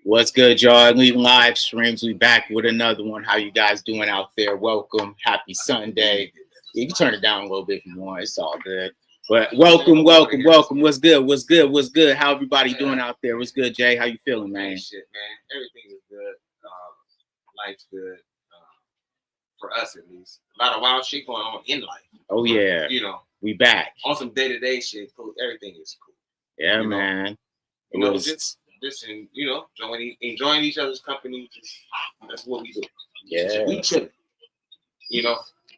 What's good, y'all? We live streams. We back with another one. How you guys doing out there? Welcome. Happy Sunday. You can turn it down a little bit if you want. It's all good. But welcome. What's good? How everybody doing out there? What's good, Jay? How you feeling, man? Shit, man. Everything is good. Life's good. For us, at least. A lot of wild shit going on in life. Oh, yeah. We back. On some day-to-day shit. Cool. Everything is cool. Yeah, man. Just enjoying each other's company. That's what we do. Yeah. We chilling.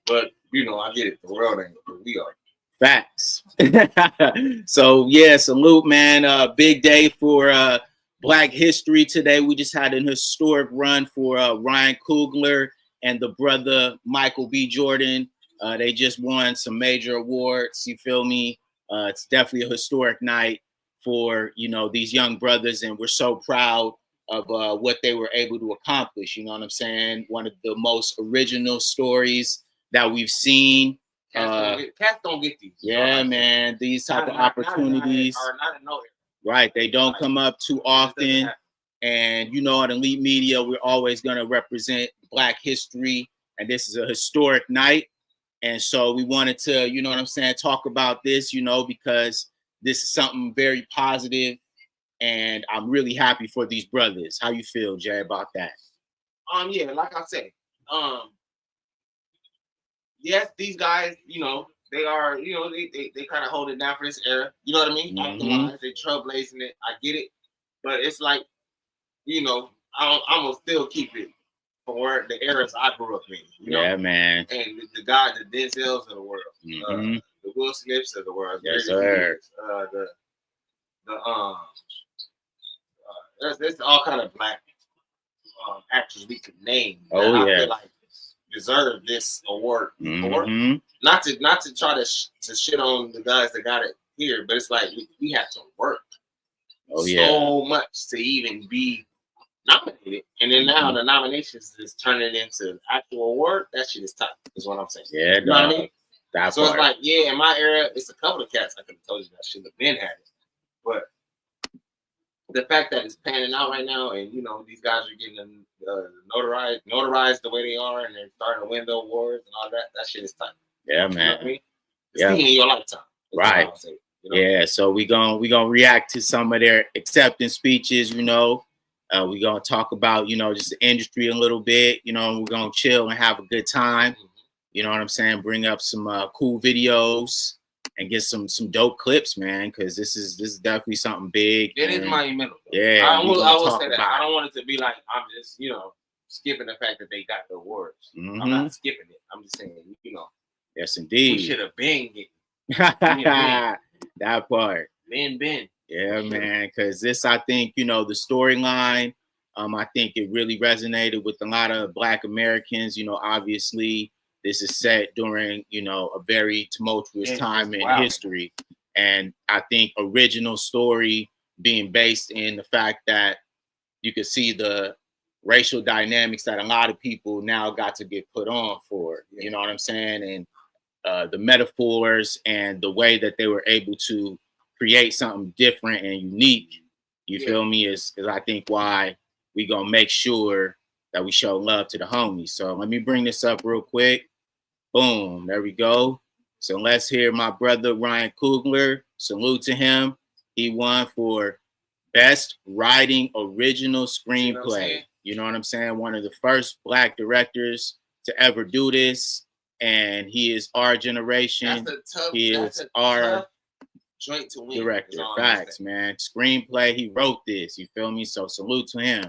But I get it. The world ain't where we are. Facts. So yeah, salute, man. Big day for Black History today. We just had an historic run for Ryan Coogler and the brother Michael B. Jordan. They just won some major awards. You feel me? It's definitely a historic night for these young brothers, and we're so proud of what they were able to accomplish. You know what I'm saying? One of the most original stories that we've seen. Cats don't get these. Yeah, man. These type of opportunities. Right. They don't come up too often. And at Elite Media, we're always going to represent Black history. And this is a historic night. And so we wanted to, talk about this, because this is something very positive, and I'm really happy for these brothers. How you feel, Jay, about that? Yeah, like I said, yes, these guys, they are, they kind of hold it down for this era. You know what I mean? Mm-hmm. They're trailblazing it. I get it, but it's like, I'm gonna still keep it for the eras I grew up in. Yeah, man. And the guys, the Denzels of the world. Mm-hmm. The Will Smiths of the world. Yes, sir. There's all kind of Black actors we could name. Oh, I yeah. feel like deserve this award. Mm-hmm. Not to try to shit on the guys that got it here, but it's like we have to work so much to even be nominated, and then now the nominations is turning into actual award. That shit is tough. Is what I'm saying. Yeah, you know what I mean? That so part. It's like, yeah, in my era, it's a couple of cats I could have told you that should have been had it, but the fact that it's panning out right now, and these guys are getting notarized the way they are, and they're starting to win the awards and all that. That shit is tough. Yeah, man. You know what I mean? It's in your lifetime. Right. Yeah. So we gonna react to some of their acceptance speeches. We're gonna talk about just the industry a little bit. We're gonna chill and have a good time. Mm-hmm. You know what I'm saying? Bring up some cool videos and get some dope clips, man. Because this is definitely something big. It is monumental. Yeah. I will say that. I don't want it to be like I'm just skipping the fact that they got the awards. Mm-hmm. I'm not skipping it. I'm just saying Yes, indeed. We should have been getting that part. Been. Yeah, man. Because this, I think, the storyline. I think it really resonated with a lot of Black Americans. Obviously, this is set during a very tumultuous time in history, and I think original story being based in the fact that you could see the racial dynamics that a lot of people now got to get put on for. You know what I'm saying? And the metaphors and the way that they were able to create something different and unique, you feel me, is I think why we gonna make sure that we show love to the homies. So let me bring this up real quick. Boom, there we go. So let's hear my brother Ryan Coogler. Salute to him. He won for Best Writing Original Screenplay. You know what I'm saying? One of the first Black directors to ever do this. And he is our generation. He is our joint to win. Director. Facts, man. Screenplay. He wrote this. You feel me? So salute to him.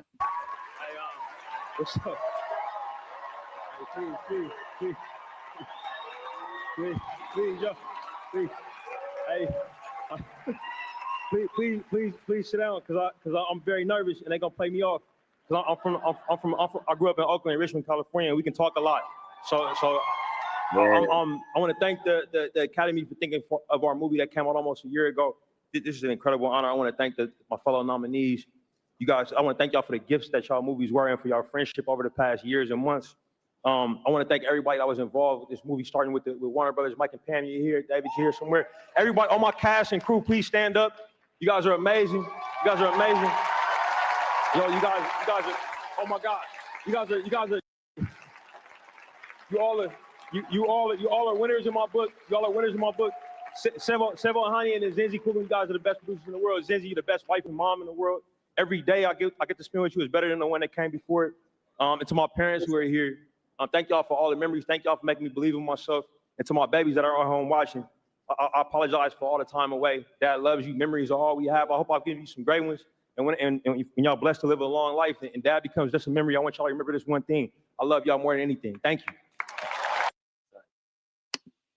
What's up? Hey, please, yo, please. Hey, please sit down, cause I'm very nervous and they gonna play me off. Cause I grew up in Oakland, Richmond, California, and we can talk a lot. So I want to thank the Academy for thinking of our movie that came out almost a year ago. This is an incredible honor. I want to thank my fellow nominees. You guys, I want to thank y'all for the gifts that y'all movies were and for y'all friendship over the past years and months. I want to thank everybody that was involved with this movie, starting with Warner Brothers. Mike and Pam, you're here. David's here somewhere. Everybody, all my cast and crew, please stand up. You guys are amazing. You guys are amazing. Yo, you guys are, oh my God, you guys are, you all are winners in my book. You all are winners in my book. Sevo Hani and Zenzi Coogler, you guys are the best producers in the world. Zenzi, you're the best wife and mom in the world. Every day I get to spend with you is better than the one that came before it. And to my parents who are here, thank y'all for all the memories. Thank y'all for making me believe in myself. And to my babies that are at home watching, I apologize for all the time away. Dad loves you. Memories are all we have. I hope I've given you some great ones. And when y'all blessed to live a long life and Dad becomes just a memory, I want y'all to remember this one thing. I love y'all more than anything. Thank you.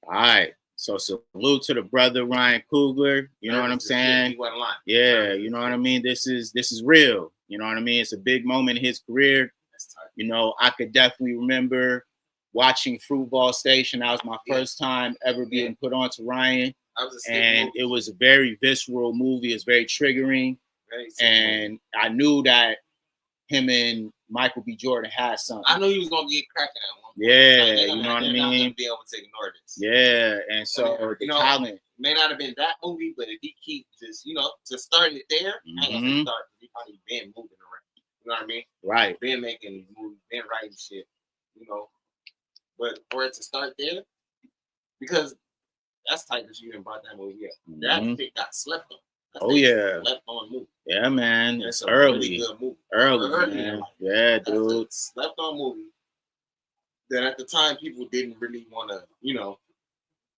All right. So salute to the brother Ryan Coogler. You know what I'm saying? He wasn't lying. Yeah, you know what I mean? This is real. You know what I mean? It's a big moment in his career. You know, I could definitely remember watching Fruitball Station. That was my first time ever being put on to Ryan. And it was a very visceral movie. It's very triggering. And I knew that him and Michael B. Jordan had something. I knew he was gonna get cracking at one point. Yeah, you know what I mean? Not gonna be able to ignore this. Yeah, and so the talent may not have been that movie, but if he keep just, to start it there, I ain't gonna start. He probably been moving around. You know what I mean? Right. Been making movies, been writing shit. But for it to start there, because that's tight that you didn't brought that movie yet. That shit got slept on. Slept on movie. Yeah, man. It's early. Really good movie. Early, man. Yeah, dude. Slept on movie that at the time people didn't really want to,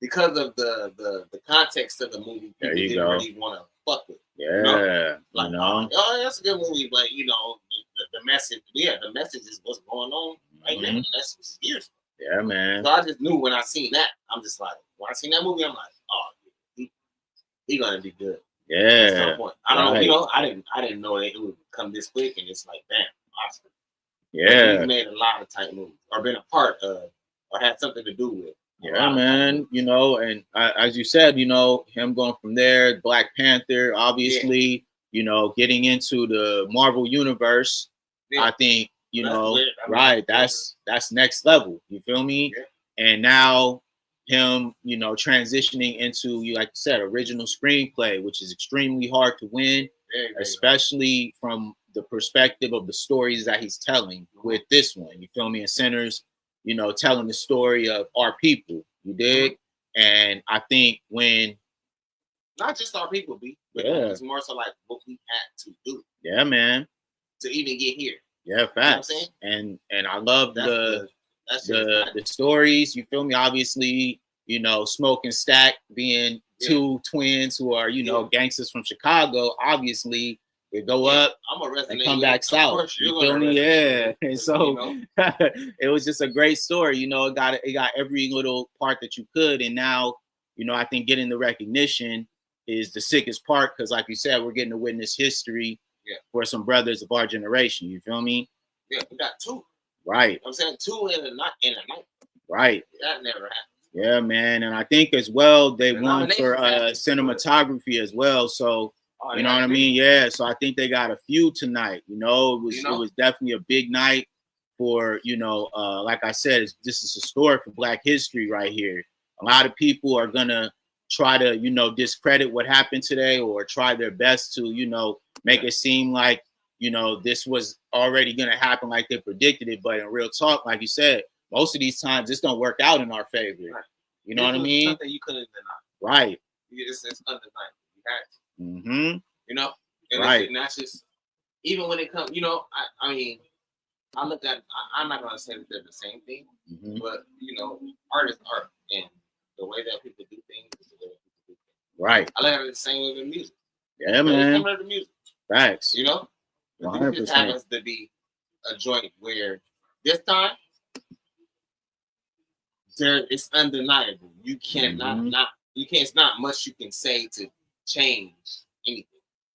because of the context of the movie, people didn't really want to fuck with. Yeah. Like, oh, that's a good movie, but the message, the message is what's going on right now. That's years. Yeah, man. So I just knew when I seen that, I'm just like, when I seen that movie, I'm like, oh, he gonna be good. Yeah. At some point. I don't know, I didn't know that it would come this quick, and it's like, damn, Oscar. Yeah. He's made a lot of tight movies, or been a part of, or had something to do with. Yeah, man. And as you said, him going from there, Black Panther, obviously, getting into the Marvel universe. Yeah. I think, that's next level. You feel me? Yeah. And now him, transitioning into, like you said, original screenplay, which is extremely hard to win, especially from the perspective of the stories that he's telling with this one. You feel me? And Sinners, telling the story of our people. You dig? And I think when not just our people, but it's more so like what we had to do. Yeah, man. To even get here. Yeah, facts. And I love the stories. You feel me? Obviously, Smoke and Stack being two twins who are, gangsters from Chicago. Obviously, they go up and come back south. You feel me? Yeah. And so it was just a great story. It got every little part that you could. And now, I think getting the recognition is the sickest part because, like you said, we're getting to witness history for some brothers of our generation. You feel me? Yeah, we got two. Right. I'm saying two in a night. Right. That never happened. Yeah, man. And I think as well, they won for cinematography as well. So, you know what I mean? Yeah. So I think they got a few tonight. It was definitely a big night for, like I said, this is historic for Black history right here. A lot of people are going to try to, discredit what happened today or try their best to, make it seem like, this was already going to happen like they predicted it. But in real talk, like you said, most of these times this don't work out in our favor. Right. You know what I mean? Something you couldn't deny. Right. It's undeniable. You had to. Mm-hmm. And right. And that's just, even when it comes, I mean, I look at, I'm not going to say that they're the same thing, but, art is art. And the way that people do things is the way that people do things. Right. I look at it the same way with music. Yeah, man. Similar to music. Facts. 100%. It just happens to be a joint where this time, it's undeniable. You cannot it's not much you can say to change anything.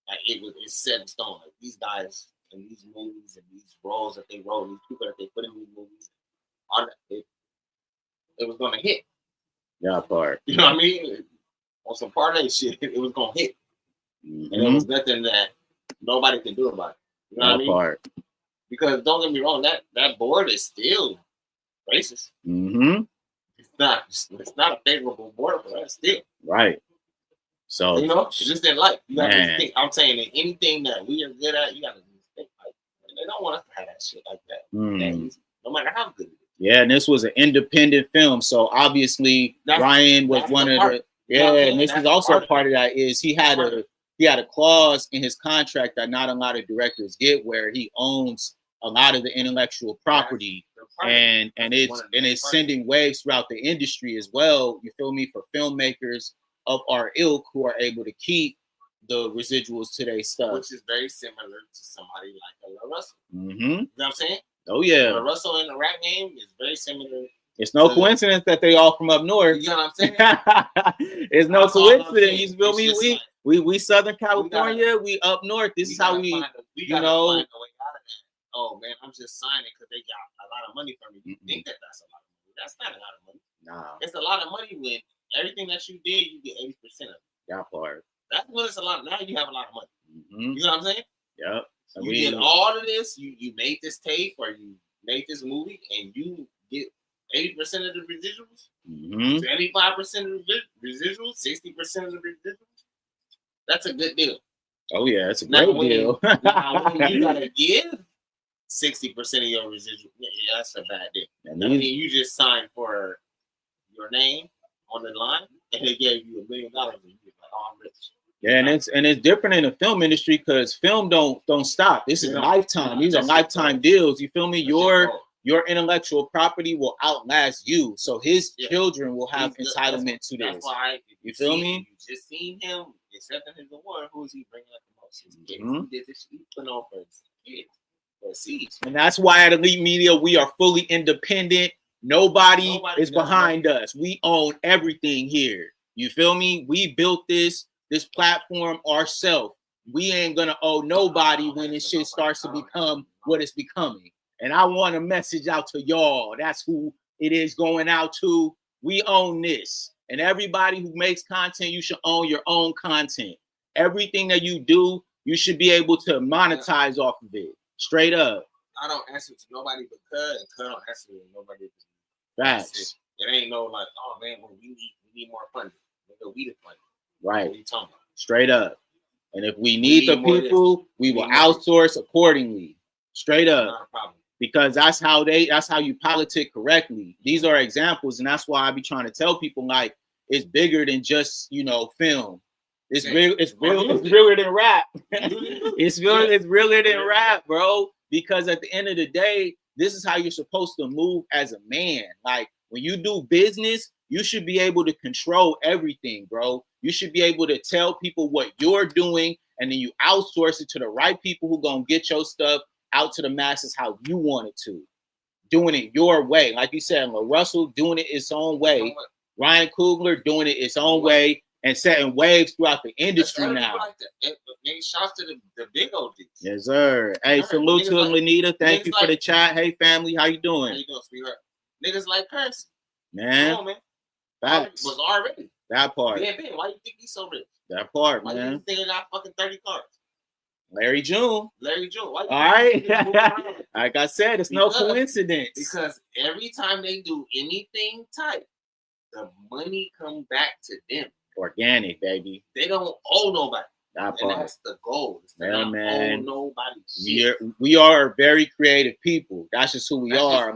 Like it's set in stone. Like these guys in these movies and these roles that they wrote, these people that they put in these movies, it was gonna hit. Yeah, part. You know what I mean? On some parlay shit, it was gonna hit. And there was nothing that nobody can do about it. You know what I mean? Part. Because don't get me wrong, that board is still racist. Mm-hmm. It's not a favorable board for us still. Right. So it's just in life. You gotta think. I'm saying that anything that we are good at, you gotta think like don't want us to have that shit like that. No matter how good it is. Yeah, and this was an independent film, so obviously Ryan was one of the. Yeah, and this is also a part of that. Is he had a clause in his contract that not a lot of directors get, where he owns a lot of the intellectual property, and it's sending waves throughout the industry as well. You feel me? For filmmakers of our ilk who are able to keep the residuals to their stuff, which is very similar to somebody like a Russell. You know what I'm saying? Oh yeah, Russell in the rap game is very similar. It's no coincidence that they all from up north. You know what I'm saying? It's no coincidence. You feel me? We Southern California. We up north. This is how we find a way out of that. Oh man, I'm just signing because they got a lot of money from me. You think that's a lot of money? That's not a lot of money. Nah, it's a lot of money when everything that you did, you get 80% of it. That part. That's when it's a lot. Now you have a lot of money. You know what I'm saying? Yep. You did all of this. You made this tape or you made this movie, and you get 80% of the residuals, 75% of the residuals, 60% of the residuals. That's a good deal. Oh yeah, it's a great deal. Now, when you gotta give 60% of your residual, that's a bad deal. I mean, you just signed for your name on the line, and they gave you $1 million, and you're like, "Oh, I'm rich." Yeah, and it's different in the film industry because film don't stop. This is lifetime. These are lifetime deals. You feel me? Your intellectual property will outlast you. So his children will have entitlement to this. That's why you feel me? You just seen him accepting his award. Who is he bringing up the most? His kids. He did this. He put on for his kids. And that's why at Elite Media we are fully independent. Nobody is behind us. We own everything here. You feel me? We built this platform ourselves. We ain't gonna owe nobody when this shit starts to become what it's becoming. And I want a message out to y'all. That's who it is going out to. We own this. And everybody who makes content, you should own your own content. Everything that you do, you should be able to monetize off of it. Straight up. I don't answer to nobody but Cud, and Cud don't answer to nobody but Facts. It ain't no like, oh man, well, we need more funding. We the funding. Right. What are you talking about? Straight up. And if we need the people, we will outsource accordingly. Straight up. Not a problem. Because that's how you politic correctly. These are examples, and that's why I be trying to tell people like it's bigger than just film. It's realer than rap. It's realer than rap, bro. Because at the end of the day, this is how you're supposed to move as a man. Like when you do business, you should be able to control everything, bro. You should be able to tell people what you're doing, and then you outsource it to the right people who gonna get your stuff out to the masses how you want it to. Doing it your way. Like you said, Russell doing it its own way. Ryan Coogler doing it its own way and setting waves throughout the industry now. Shouts to the big OGs. Yes, sir. Hey, salute to Lanita. Thank you for the chat. Hey, family. How you doing? How you doing, sweetheart? Niggas like Curse. Man. Come on, man. Facts. Was already. That part. Yeah, man. Why you think he's so rich? That part, Why man. you think he got fucking 30 cars? Larry June. Why? All right. Like I said, it's no coincidence. Because every time they do anything tight, the money come back to them. Organic, baby. They don't owe nobody. That part. And that's the goal. Man. Owe nobody shit. We are very creative people. That's just who we are.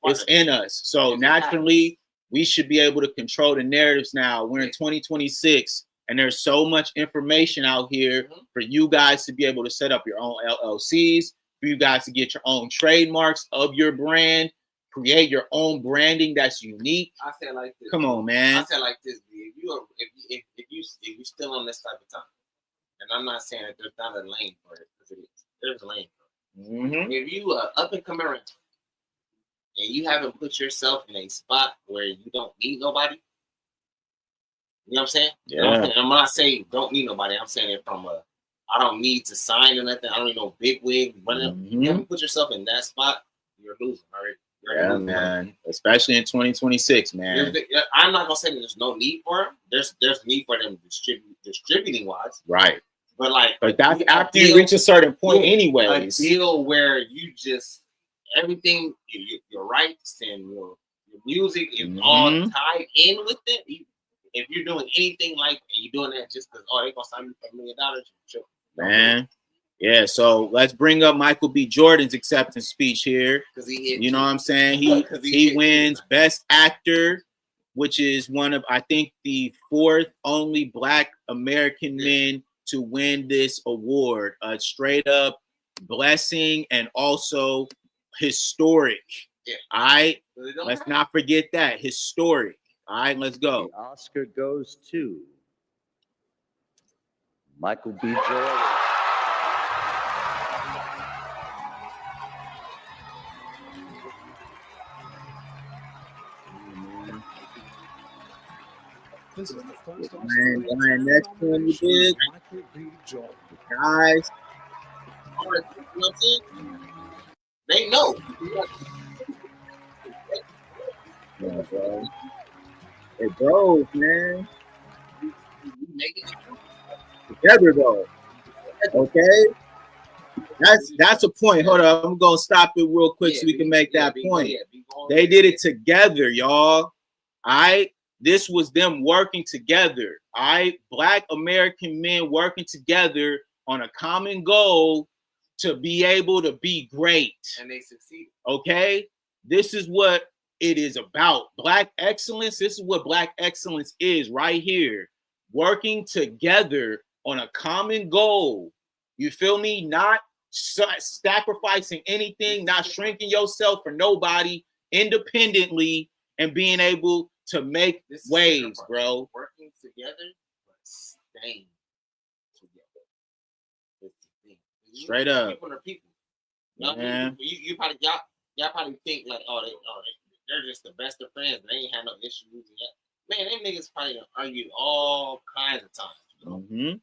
It's in us. So naturally, we should be able to control the narratives now. We're in 2026. And there's so much information out here for you guys to be able to set up your own LLCs, for you guys to get your own trademarks of your brand, create your own branding that's unique. I say it like this. Come on, man. I say it like this. If you're still on this type of time, and I'm not saying that there's not a lane for it, because it is. There's a lane for it. If you are up and coming around, and you haven't put yourself in a spot where you don't need nobody, you know what I'm saying? Yeah. I'm not saying don't need nobody. I'm saying it from I don't need to sign or nothing. I don't need no big wig. You haven't put yourself in that spot, you're losing already. Yeah, man. Especially in 2026, man. I'm not gonna say that there's no need for them. There's need for them distributing wise. Right. But that's after you reach a certain point, anyways. A deal where you just everything, your rights and your music is all tied in with it. If you're doing anything like, and you're doing that just because, they're going to sign me for $1 million, man, Yeah, so let's bring up Michael B. Jordan's acceptance speech here. You know what I'm saying? He wins Best Actor, which is one of, I think, the 4th only Black American men to win this award. A straight up blessing and also historic. Yeah. All right, let's not forget that. Historic. All right, let's go. The Oscar goes to Michael B. Jordan. This is the first man, next one you did, guys. They know. Yeah, bro. It goes, man. Together though. Okay. That's a point. Hold up. I'm gonna stop it real quick so we can make that point. They did it together, y'all. All right. This was them working together. All right. Black American men working together on a common goal to be able to be great. And they succeeded. Okay. This is what it is about. Black excellence. This is what Black excellence is right here. Working together on a common goal. You feel me? Not sacrificing anything, not shrinking yourself for nobody, independently, and being able to make waves, bro. Working together, but staying together. Straight up. People are people. You probably y'all probably think like, they're just the best of friends. They ain't had no issues yet. Man, them niggas probably argue all kinds of times. You know? Mm-hmm.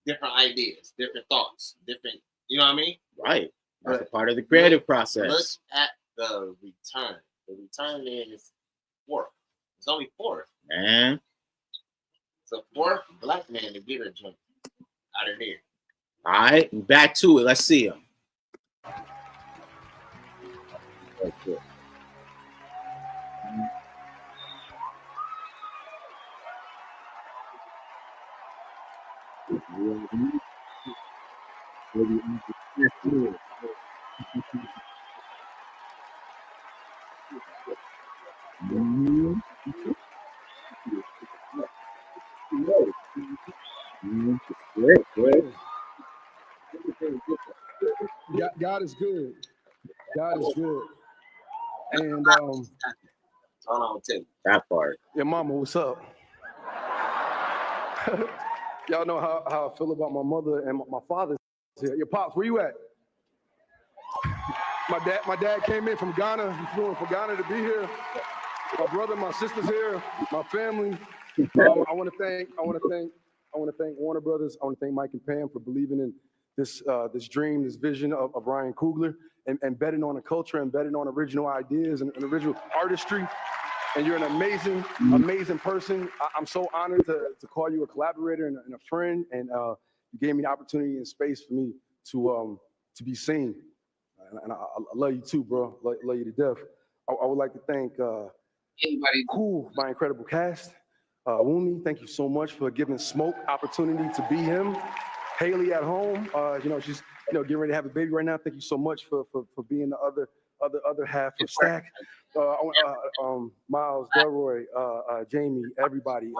Different ideas, different thoughts, different. You know what I mean? Right. That's a part of the creative process. Look at the return. The return is 4th. It's only 4th. Man. It's a 4th Black man to get a jump out of there. All right. Back to it. Let's see him. Okay. God is good. God is good. And that part. Your mama, what's up? Y'all know how I feel about my mother and my father. Your pops, where you at? My dad came in from Ghana. He flew in from Ghana to be here. My brother, my sister's here. My family. I want to thank Warner Brothers. I want to thank Mike and Pam for believing in this dream, this vision of Ryan Coogler, and betting on a culture and betting on original ideas and original artistry. And you're an amazing person. I'm so honored to call you a collaborator and a friend. And you gave me the opportunity and space for me to be seen. And I love you too, bro. Love you to death. I would like to thank my incredible cast. Wumi, thank you so much for giving Smoke opportunity to be him. Haley at home, she's getting ready to have a baby right now. Thank you so much for being the other half of Stack. Miles, Delroy, Jamie, everybody,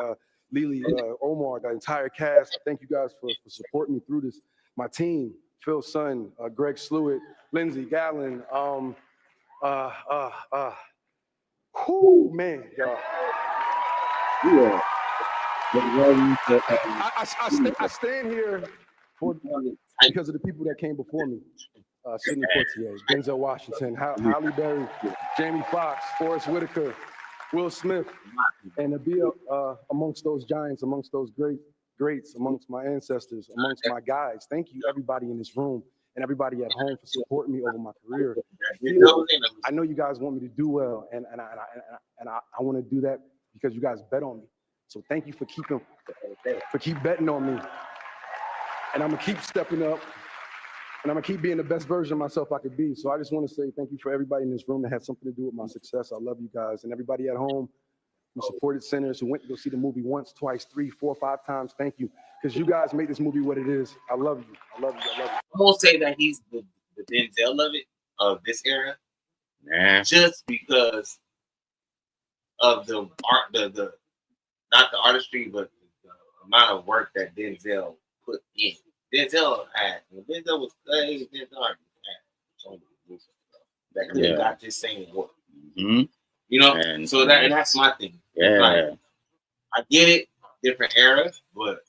Lily, Omar, the entire cast. Thank you guys for supporting me through this. My team, Phil Sun, Greg Sluitt, Lindsey Gallen. Man, y'all. Yeah. I stand here because of the people that came before me. Sidney Poitier, Denzel Washington, Halle Berry, Jamie Foxx, Forrest Whitaker, Will Smith, and to be amongst those giants, amongst those greats, amongst my ancestors, amongst my guys. Thank you, everybody in this room and everybody at home for supporting me over my career. I know you guys want me to do well, and I want to do that because you guys bet on me. So thank you for keep betting on me, and I'm gonna keep stepping up. And I'm gonna keep being the best version of myself I could be. So I just want to say thank you for everybody in this room that had something to do with my success. I love you guys. And everybody at home who supported Sinners, who went to go see the movie once, twice, 3, 4, 5 times. Thank you. because you guys make this movie what it is. I love you. I love you. I love you. I'm gonna say that he's the Denzel of it, of this era, just because of the art, the not the artistry, but the amount of work that Denzel put in. Denzel when Denzel was playing, Denzel already had so many movies that could have got this same work. Mm-hmm. You know, and that's my thing. Yeah, like, I get it, different eras, but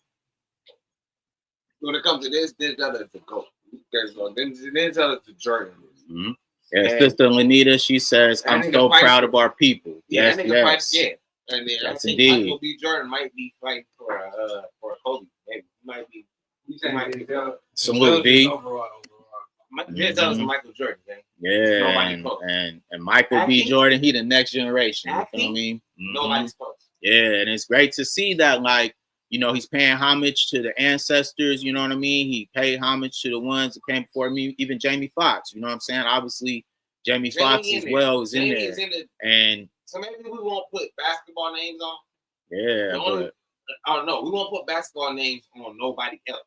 when it comes to this, Denzel is the GOAT. Denzel is the Jordan. Mm-hmm. Yeah, Sister Lanita, she says, "I'm so proud of our people." Yes, yes. And then yes, I think indeed. Michael B. Jordan might be fighting for a Kobe. Maybe he might be. Salute B. Denzel is Michael Jordan, man. Yeah, and Michael B. Jordan, he the next generation. You feel me? Mm-hmm. Nobody's close. Yeah, and it's great to see that, like, you know, he's paying homage to the ancestors. You know what I mean? He paid homage to the ones that came before me, even Jamie Foxx. You know what I'm saying? Obviously, Jamie Foxx as well is in there. And so maybe we won't put basketball names on. Yeah, I don't know. We won't put basketball names on nobody else.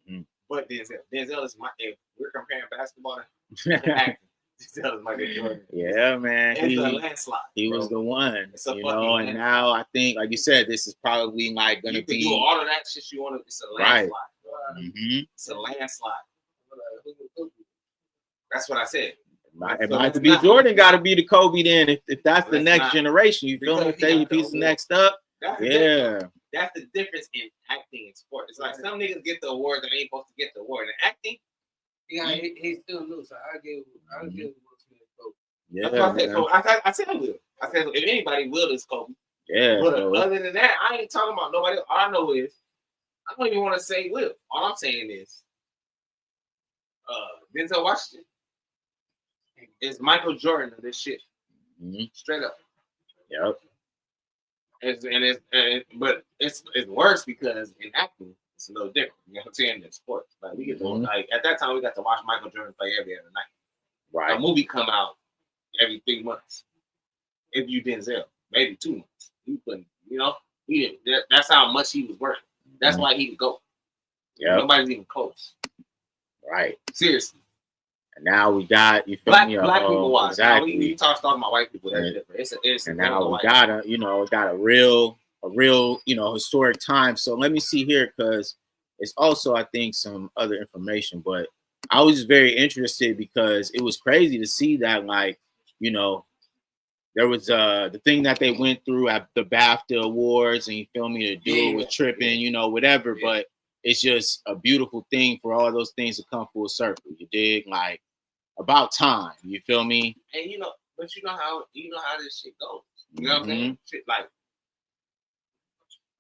Mm-hmm. But Denzel is if we're comparing basketball to acting, Denzel is Michael Jordan. Yeah, man. It's a landslide. He was the one. You know, and now I think, like you said, this is probably like going to be. You can do all of that shit you want to. It's a landslide. Right. Mm-hmm. It's a landslide. That's what I said. And Michael B. Jordan got to be the Kobe then. If that's the next generation, you feel me? If he's next up, that's the difference in acting and sport. It's like some niggas get the award that ain't supposed to get the award. In acting, he's still new, so I give Will Smith Kobe. Yeah, I said Will. I said if anybody, Will is Kobe. Yeah. But other than that, I ain't talking about nobody. All I know is I don't even want to say Will. All I'm saying is Denzel Washington is Michael Jordan of this shit. Mm-hmm. Straight up. Yep. But it's worse because in acting it's a little different. You know what I'm saying? In sports, like we get to like at that time we got to watch Michael Jordan play every other night. Right. A movie come out every 3 months. If you Denzel, maybe 2 months. You couldn't, you know, that's how much he was working. That's why he could go. Yeah. Nobody's even close. Right. Seriously. And now we got black people watch. Exactly. We talking about white people. That's different. It's and now we got a real, historic time. So let me see here, because it's also, I think, some other information. But I was just very interested because it was crazy to see that, like, you know, there was the thing that they went through at the BAFTA Awards, and you feel me, the dude was tripping, you know, whatever. Yeah. But it's just a beautiful thing for all those things to come full circle. You dig? Like, about time. You feel me? And you know how this shit goes. You know what I'm saying? Shit, like,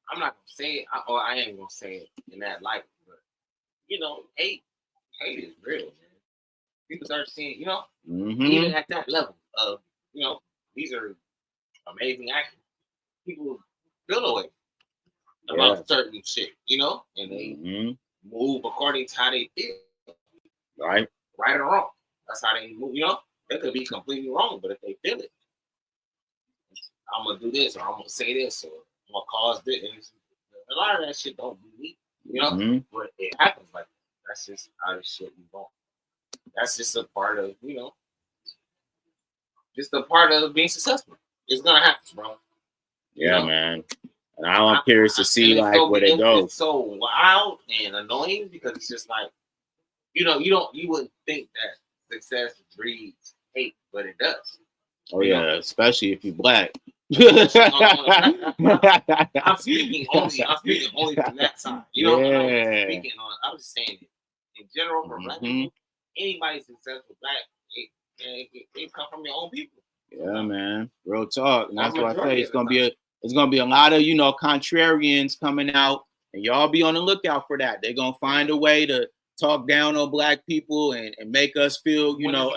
I'm not gonna say it, or I ain't gonna say it in that light, but you know, hate is real, man. People start seeing, you know, even at that level of, you know, these are amazing actors. People feel away about certain shit, you know, and they move according to how they feel. Right or wrong. That's how they move, you know. They could be completely wrong, but if they feel it, I'm gonna do this, or I'm gonna say this, or I'm gonna cause this. And a lot of that shit don't be me, you know. But it happens like that. That's just how this shit be going. That's just a part of, you know, just a part of being successful. It's gonna happen, bro. Yeah, man. And I'm curious to see like where they go. It's so wild and annoying because it's just like, you know, you wouldn't think that success breeds hate, but it does. Oh yeah, know? Especially if you're black. I'm speaking only from that side. You know, I'm just saying it in general for black people. Anybody successful black, it come from your own people. Yeah, man. Real talk. And that's why I say it's gonna be a lot of, you know, contrarians coming out, and y'all be on the lookout for that. They're gonna find a way to talk down on black people and make us feel, you know,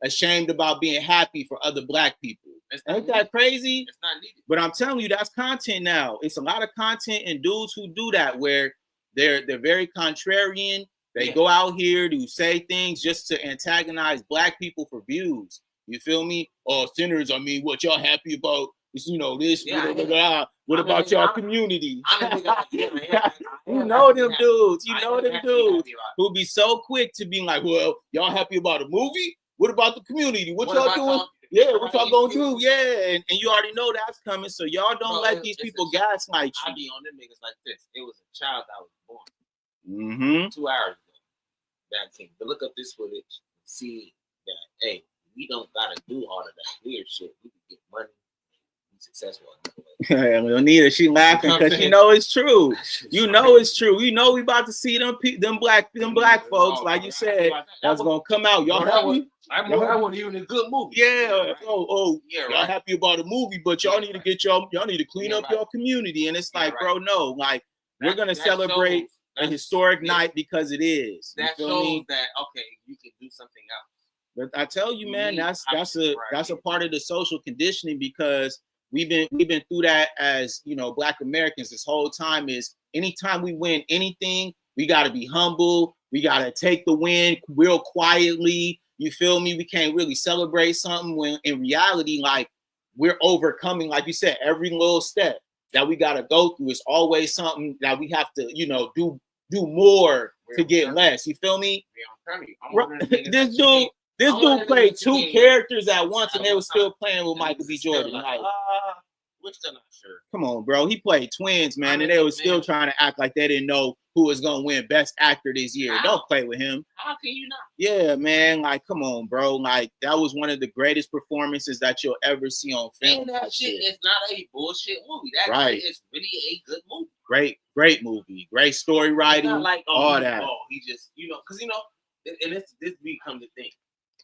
ashamed about being happy for other black people. Ain't that crazy? It's not needed. But I'm telling you, that's content now. It's a lot of content and dudes who do that where they're very contrarian. They go out here to say things just to antagonize black people for views. You feel me? Oh, sinners, I mean, what y'all happy about? you know, this, Yeah, blah, blah, blah. What I'm about a- y'all I'm- community? You I'm know happy them about it. dudes. You I know am them actually dudes happy about it. who'll be so quick to be like, well, y'all happy about a movie? What about the community? What y'all about doing? y'all- Yeah, what y'all gonna you- do? Yeah, and you already know that's coming. So y'all don't Bro, let these it's people a- gaslight I you. be on them niggas like this. It was a child that was born Mm-hmm. 2 hours ago. That thing. But look up this footage. See that, hey, we don't gotta do all of that weird shit. We can get money, be successful. Leonita, she laughing because she know it's true. You know it's true. You know we about to see them black folks, like you said, that's gonna come out. Y'all happy? That wasn't even a good movie. Yeah. Oh, Yeah, y'all right. happy about a movie, but y'all need to get y'all need to clean up your community. And it's Yeah, like, right. bro, no, like we're gonna That celebrate shows- a that's- historic yeah. night because it is. You That feel shows me? that okay, you can do something else. But I tell you, man, need that's options right a here. part of the social conditioning because we've been through that as Black Americans this whole time. Is anytime we win anything, we got to be humble. We got to take the win real quietly. You feel me? We can't really celebrate something when in reality, like we're overcoming, like you said, every little step that we got to go through is always something that we have to, do more to get less. You feel me? This dude played two characters at once, and they were still playing with Michael B. Jordan. Like, we're still not sure. come on, bro. He played twins, man, I mean, and they were still man. trying to act like they didn't know who was gonna win Best Actor this year. How? Don't play with him. How can you not? Yeah, man. Like, come on, bro. Like, that was one of the greatest performances that you'll ever see on film. And that shit is not a bullshit movie. That Right. is really a good movie. Great movie. Great story It's writing. not like all that. he just because and this become the thing.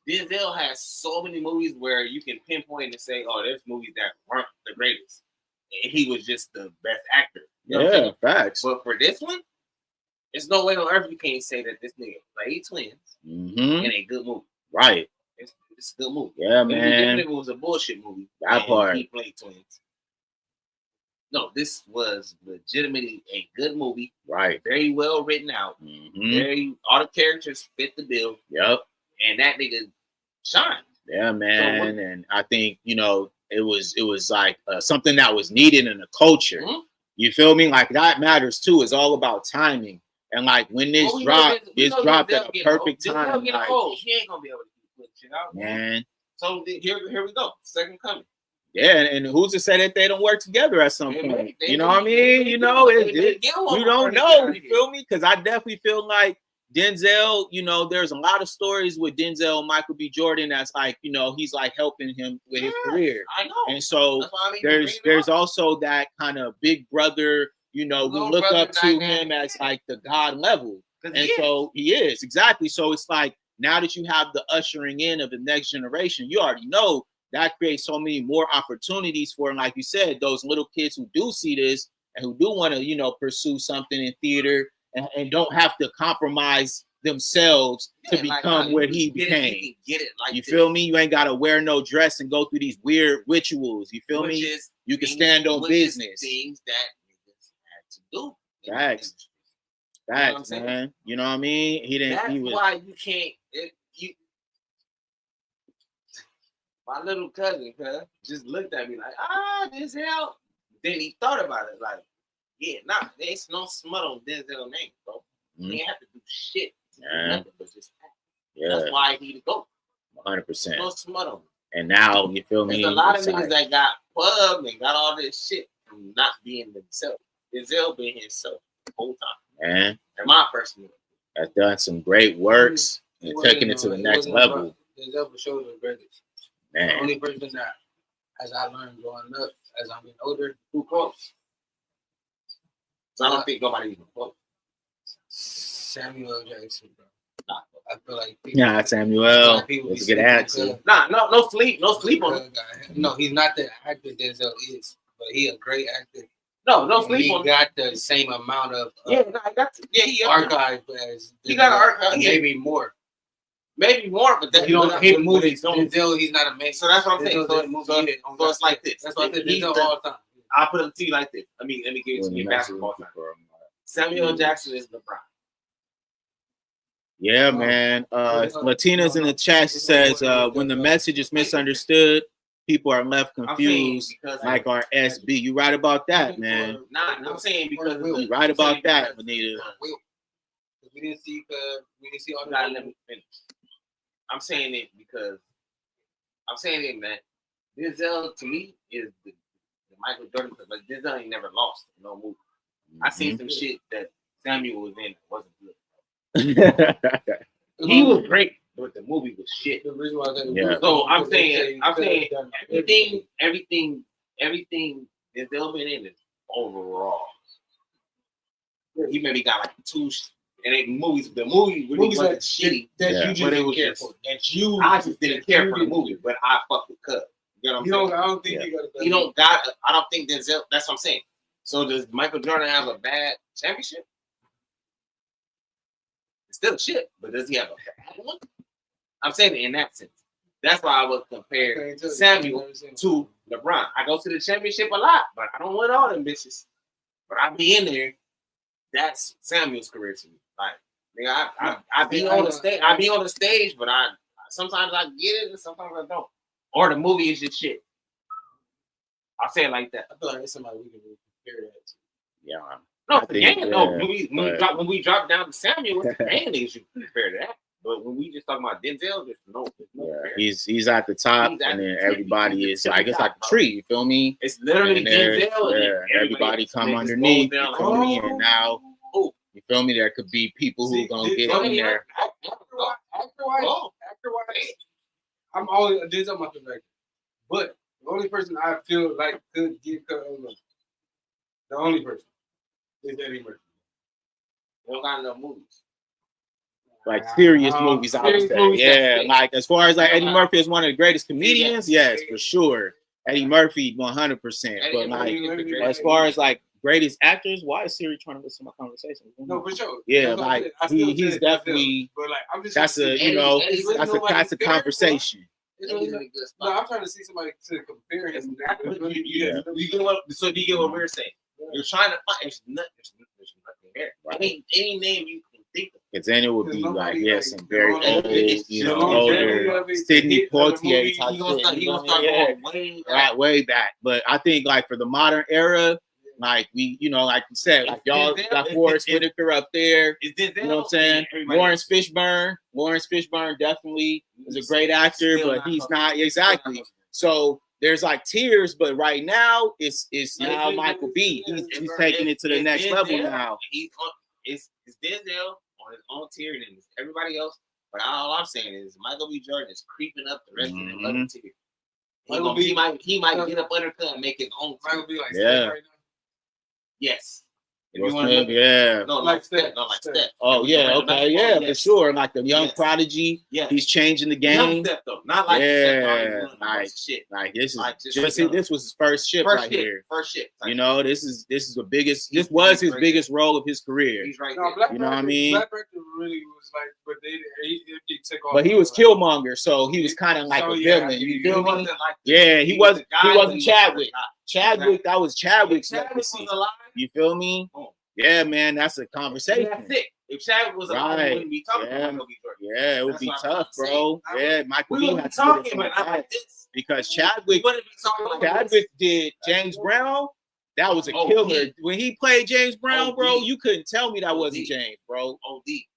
Denzel has so many movies where you can pinpoint and say, oh, there's movies that weren't the greatest, and he was just the best actor. You know what I'm saying? Facts. But for this one, there's no way on earth you can't say that this nigga played twins in a good movie. Right. It's a good movie. Yeah, It would be man. different if it was a bullshit movie. That and part. He played twins. No, this was legitimately a good movie. Right. Very well written out. All the characters fit the bill. Yep. And that nigga shined. Yeah, man. And I think, it was like something that was needed in the culture. Mm-hmm. You feel me? Like that matters too. It's all about timing. And like when this dropped at a perfect time. Like, he ain't gonna be able to keep putting shit out. Man. So here we go. Second coming. Yeah, and who's to say that they don't work together at some point? You know what I mean? You don't know. You feel me? Because I definitely feel like Denzel, there's a lot of stories with Denzel and Michael B. Jordan that's like, he's like helping him with his career. I know. And so there's also that kind of big brother, we look up to him as like the God level. And so he is, exactly. So it's like now that you have the ushering in of the next generation, you already know that creates so many more opportunities for, and like you said, those little kids who do see this and who do want to, pursue something in theater and don't have to compromise themselves to become where he became. You feel me? You ain't got to wear no dress and go through these weird rituals. You feel me? You can stand on business. Things that niggas had to do. Facts, man. You know what I mean? That's why you can't. My little cousin, just looked at me like, this hell. Then he thought about it, like, there's no smut on Denzel's name, bro. He ain't have to do shit. Nothing but just act. That's why he to go. 100%. No smut on him. And now, you feel me? There's a lot of niggas that got plugged and got all this shit from not being themselves. Denzel being himself the whole time. Man. And my personal. Has done some great works and taking it to the next level. Denzel for sure the greatest. Man. The only person that, as I learned growing up, as I'm getting older, who close. So I don't think nobody even close. Samuel Jackson, bro. I feel like Samuel. That's a good answer. No sleep on him. No, he's not the actor Denzel is, but he a great actor. No sleep on him. He got the same amount of I got to. He archive as he got an archive. Maybe more. Maybe more, but that you don't hit movies. Denzel, he's not amazing. So that's what I'm saying. So it's like this. That's what I said. Denzel all the time. I'll put it to you like this. Let me give it to you basketball time. Samuel Jackson is LeBron. Yeah, man. Latina's in the chat. She says, when the message is misunderstood, people are left confused, like our SB. You right about that, man. Nah, I'm saying because You right about that, Benita. We didn't see all God, the. let me finish. I'm saying it because I'm saying it, man. Denzel to me is the Michael Jordan, but Denzel ain't never lost in no movie. I seen some shit that Samuel was in wasn't good. He was great, but the movie was shit. The reason why I think Yeah. So I'm saying everything Denzel been in is overall. He maybe got like 2, and the movie really wasn't shitty. That Yeah. you just But it didn't was care just- for. That you. I just didn't care for the movie, but I fuck with Cub. You know what I'm saying? I don't think he got a. He don't got. I don't think Denzel. That's what I'm saying. So does Michael Jordan have a bad championship? It's still shit, but does he have a bad one? I'm saying it in that sense. That's why I would compare Samuel to LeBron. I go to the championship a lot, but I don't win all them bitches. But I be in there. That's Samuel's career to me. Like, nigga, I be on the stage. I be on the stage, but I sometimes I get it and sometimes I don't. Or the movie is just shit. I'll say it like that. I feel like it's somebody we can really compare that to. Yeah. No, I the think, game. No, yeah, when we drop down to Samuel, it's the game niggas you compare to that. But when we just talking about Denzel, there's no yeah, he's at the top, He's at and the then tip. everybody He's is the like, it's like a top, tree. You feel me? It's literally And there- Denzel, and yeah, then everybody come niggas underneath. goes down You feel me? like, And now, you feel me? There could be people who gonna get in there. Actor-wise, I'm always a Denzel my favorite. But the only person I feel like could get cut over, the only person is Eddie Murphy. We don't got enough movies. Like serious movies, I would serious say. movies, Yeah, that's like as far as like Eddie Murphy is one of the greatest comedians, yes, for sure. Eddie Murphy, 100%. But like, as far as like greatest actors, why is Siri trying to listen to my conversation? No, for sure. Yeah, That's what like I said. I still he's said definitely. But like, I'm just That's a that's a conversation. No, I'm trying to see somebody to compare him. So do you get what we're saying? You're trying to find. There's nothing there. Right. Any name you can think of. Because then it would be like, yeah, some very old, the older Sidney Poitier type He gonna start shit. going Way back. But I think like for the modern era, like we, like you said, like y'all got Forrest Whitaker up there. You know what I'm saying? Lawrence Fishburne definitely is a great actor, but he's not exactly. So there's like tiers, but right now it's now Michael B. He's taking it to the next level now. It's Denzel on his own tier, and it's everybody else. But all I'm saying is Michael B. Jordan is creeping up the rest of the other tier. He might get up undercut and make his own. Michael B. like Yeah. right now. Yes. No, like Steph. Oh yeah, okay, yeah, for sure. Like the young prodigy, yeah, he's changing the game. Young Steph, though. Not like Steph, like this is like this was his first ship here. First ship. This is the biggest. This was his biggest role of his career. He's right there. You know what I mean? Black Panther really was like, but he took off. But he was Killmonger, so he was kind of like a villain. You feel me? Yeah, he wasn't Chadwick. Chadwick, that was Chadwick's legacy. You feel me? Yeah, man, that's a conversation. That's it. If Chadwick was alive, we wouldn't be talking about Michael B. Jordan. Yeah, it would be tough, bro. Yeah, Michael B. had to talking about this because Chadwick did James Brown. That was a killer. When he played James Brown, bro, you couldn't tell me that wasn't James, bro.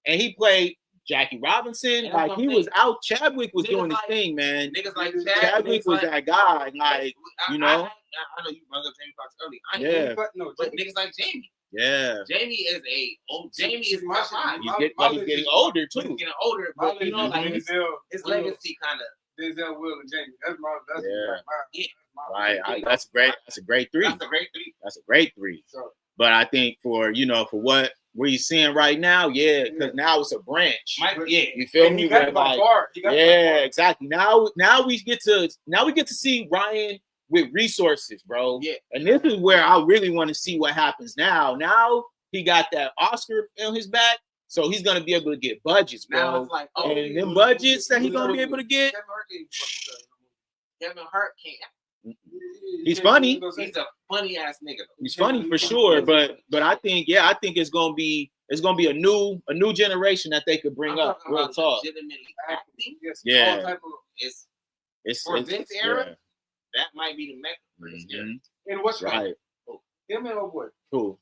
And he played Jackie Robinson. Like he was out. Chadwick was doing his thing, man. Niggas like Chadwick was that guy. Like I know you brought up Jamie Foxx early. But niggas like Jamie. Yeah, Jamie is my five. He's getting older too. He's getting older, but like his legacy kind of. Denzel, Will, and Jamie. That's a great three. That's a great three. So, but I think for what we're seeing right now, because now it's a branch. You feel me? Exactly. Now we get to see Ryan with resources, bro. Yeah. And this is where I really want to see what happens now. Now he got that Oscar on his back, so he's gonna be able to get budgets, bro. Now it's like, and them budgets that he's gonna be able to get. Kevin Hart can't. He's funny. He's a funny ass nigga. He's funny for sure, but I think it's gonna be a new generation that they could bring up. Real talk. Legitimately acting. Yeah. It's for this era. that might be the mecca for this year. And what's Right. Him and old boy. Cool.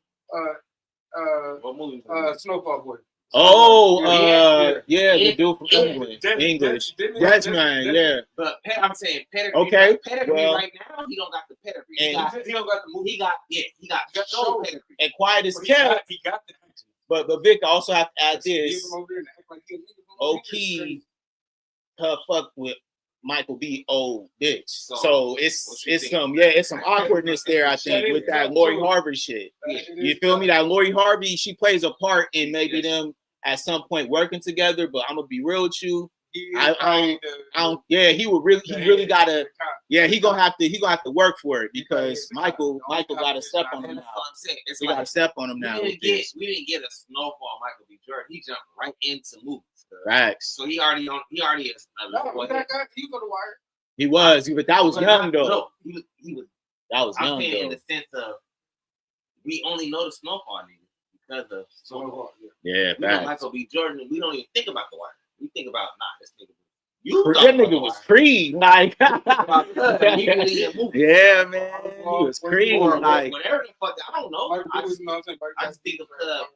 What movie? Snowfall Boy. Oh, Yeah. the dude from English. Desmond, yeah. But I'm saying pedigree. Okay, Pedigree well- right now, he don't got the pedigree. And- He don't got the movie. He got show pedigree. And quiet as But kept. he got the action. But Vic, I also have to add Leave this. him over there and act like he a nigga from over here. O'Key, her fuck with Michael B. old bitch. So What it's you think? it's some awkwardness there, I think, with that Lori Harvey shit. You feel me? That Lori Harvey, she plays a part in maybe them at some point working together. But I'm gonna be real with you. I don't. Yeah, he really gotta. Yeah, he gonna have to work for it because Michael gotta step on him That's now. what I'm saying. It's He like gotta step on him now. we didn't get a Snowfall Michael B. Jordan. He jumped right into movies. Facts. So he already is. No, that guy, he go to Wire. He was, but that was young though. No, he was. That was I'm young saying in though. the sense of we only know the Snowfall nigga because of Snowfall, Yeah, we know facts. Michael B. Jordan, and we don't even think about the Wire. We think about this nigga. That nigga was Creed, like. yeah, Yeah, man, he was Creed, like. whatever the fuck. I don't know. Michael I B. was, you know what I'm saying? I just think of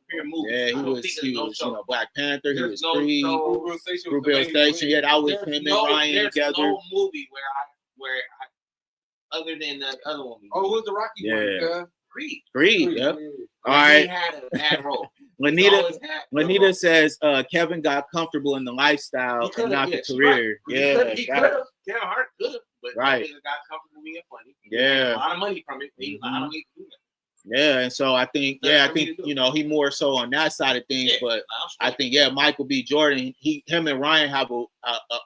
premier movies. Yeah, I he don't was, think of no show. Black Panther. He There's was no Creed. show. Fruitvale Station. Fruitvale Station. Yeah, that was him and Ryan there's together. no movie where I other than that other one. Oh, it was the Rocky Yeah. one? Creed. Creed. Yep. Yeah. All right. He had a bad role. Lanita says Kevin got comfortable in the lifestyle and not the career. Yeah, He could have. Kevin Hart could have, but Right. he got comfortable being funny. Yeah. A lot of money from it. He I don't need to do that. Yeah, and so I think he more so on that side of things, Yeah, but I'm I think Michael B. Jordan, him and Ryan have a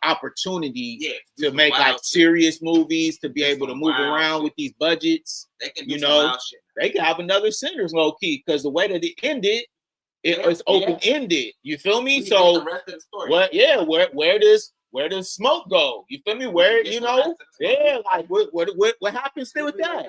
opportunity yeah, to make like serious movies, to be able to move around with these budgets. They can you do know, some wild shit. They can have another Sinners low key because the way that it ended, it's open ended. You feel me? We So get the rest of the story. what? Yeah, where does smoke go? You feel me? Where you know? Yeah, like what happens still with that?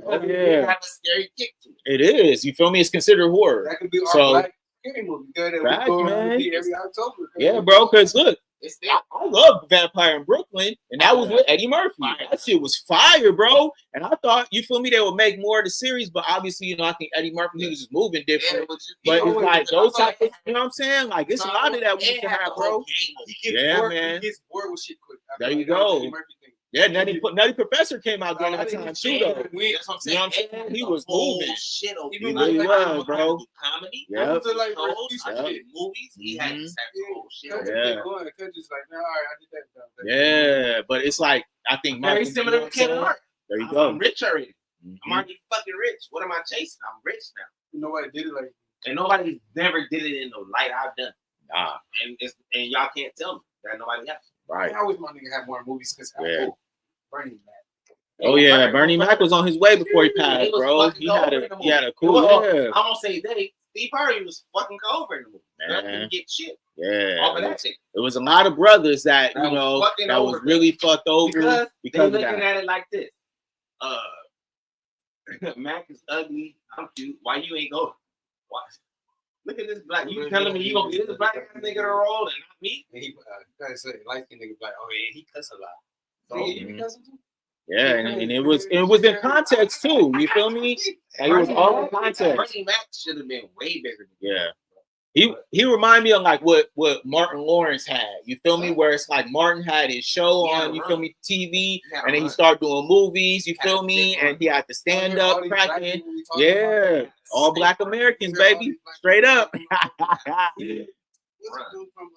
Oh, It have a scary kick to it. It is. You feel me? It's considered horror. That could be our So- black scary movie. Facts, man. Every October. Yeah, bro. Because look, It's there. I love Vampire in Brooklyn, and that was with Eddie Murphy. That shit was fire, bro. And I thought, you feel me, they would make more of the series, but obviously, I think Eddie Murphy, he was just moving different. But it's like those type of, you know what I'm saying? Like, it's a lot of that we can have, bro. Yeah, man. He gets bored with shit quick. There you go. Yeah, Nutty Professor came out during that time too, though. That's what I'm You know saying. what I'm saying? He was moving. Shit over He really was, bro. Comedy. Yeah. Shows, Yep. movies. He had this type of whole shit. over. Yeah. Just like, nah, all right, I did that. Yeah, but it's like, I think Very Michael, similar you know to what I'm Kevin saying? Hart. There you go. I'm rich already. Mhm. I'm already fucking rich. What am I chasing? I'm rich now. Nobody did it like. And nobody never did it in the light I've done. Nah, And y'all can't tell me that nobody has. right. I wish my nigga had more movies because Yeah. Bernie Mac. Oh yeah, Bernie Mac was on his way before he passed, He was bro. fucking He had over in the a cool. Well, Yeah, I'm gonna say they. Steve Harvey was fucking over in the movie. Man. Didn't get shit yeah. off of that shit. It was a lot of brothers that That you know was fucking that was over. really fucked over Because because they of looking that. at it like this. Mac is ugly. I'm cute. Why you ain't go? Why? Look at this black. You telling me you gonna get this black nigga to roll and not me? And he, gotta say, light skinned nigga, like, oh yeah, he cuss a lot. So, Mhm. he be cussing too? Yeah, and it was in context too. You feel me? Like, it was all in context. Bernie Mac should have been way bigger. Than Yeah. He reminded me of like what Martin Lawrence had. You feel me? Where it's like Martin had his show He had on, a you run. feel me, TV, had a and then he run. started doing movies, you He had feel a me? big run. And he had to stand All up, these black cracking. people we talking Yeah, about, all black Americans, baby. Straight up. What's the dude from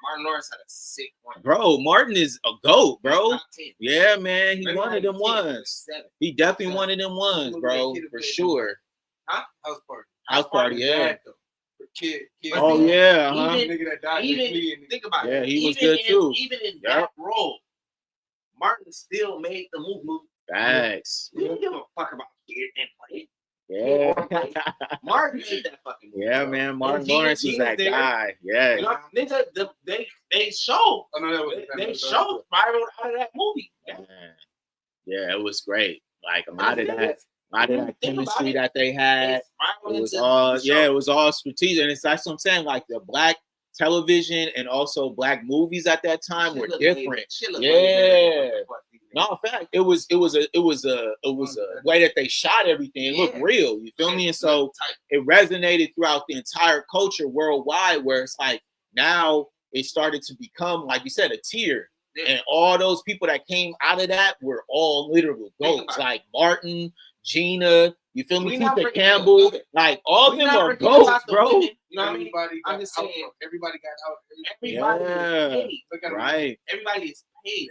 Martin Lawrence had a sick one. Bro, Martin is a GOAT, bro. Top 10. Yeah, man. He Maybe one of like them 10, ones. 7. He definitely one of them ones, Look at bro, that kid for that sure. House Party? House Party, yeah. Bad, though. The kid. Oh, Even- yeah, huh? even- Nigga that died. Even think about Yeah, it. he was Even good, too. Even in Yep. that role, Martin still made the movie. Facts. He didn't give a fuck about kid and play. Yeah. Martin made that fucking movie. Yeah, bro. man. Martin And Lawrence was that there. guy. You Yeah. know, nigga, they showed. Oh, no, that was, They showed spiraled out of that movie. Man. Yeah, it was great. Like a lot of that Think about chemistry it. that they They had. spiraled It was into all the show. it was all strategic. And it's that's what I'm saying. Like the black television and also black movies at that time were different. Yeah. No, in fact, it was a way that they shot everything. It looked real. You feel me? And so it resonated throughout the entire culture worldwide. Where it's like now it started to become, like you said, a tier. And all those people that came out of that were all literal goats, like Martin, Gina. You feel me? Tita Campbell, like all of them are goats, bro. You know what I mean? I'm just saying, everybody got out. Everybody is paid. Right. Everybody is paid.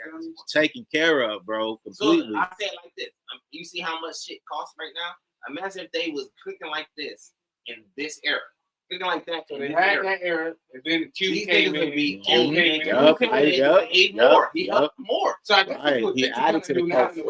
Taken care of, bro. Completely. So I say it like this. You see how much shit costs right now? Imagine if they was cooking like this in this era. Cooking like that. So they had that era, and then Q came in. He helped more. So I guess he added to the culture.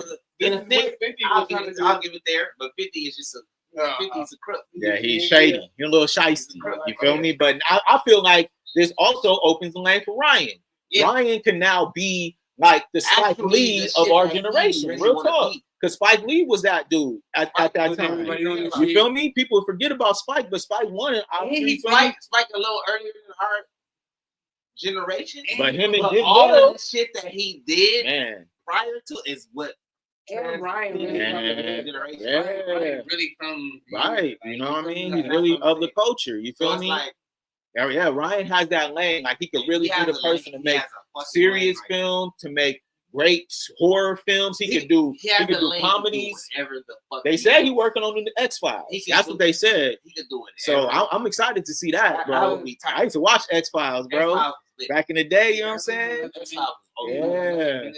I'll give it there, but 50 is just 50 is a crook. Yeah, he's shady. He's a little shiesty. You feel me? But I feel like this also opens the lane for Ryan. Yeah. Ryan can now be like the Spike Lee of our generation. Real talk. Because Spike Lee was that dude at that time. You feel me? People forget about Spike, but Spike won it. Spike a little earlier than our generation. But him and all of the shit that he did prior to is what Ryan really from right. You know what I mean? He's really of the culture. You feel me? Like, yeah, Ryan has that lane. Like he could really be the person to make serious film, to make great horror films. He could do comedies. They said he working on the X-Files. That's what they said. He could do it. So I'm excited to see that, bro. I used to watch X-Files, bro. Back in the day, you know what I'm saying? Yeah.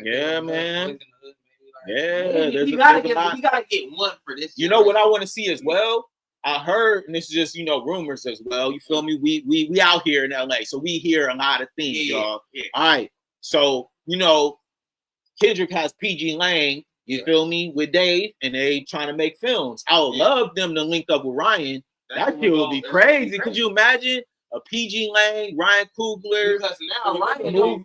Yeah, man. Yeah, you gotta get one for this. You know what I want to see as well? I heard, and this is just rumors as well. You feel me? We out here in LA, so we hear a lot of things, y'all. Yeah. All right, so Kendrick has PG Lang. You feel me? With Dave, and they trying to make films. I would love them to link up with Ryan. That shit would be crazy. Could you imagine a PG Lang, Ryan Coogler? Because now Ryan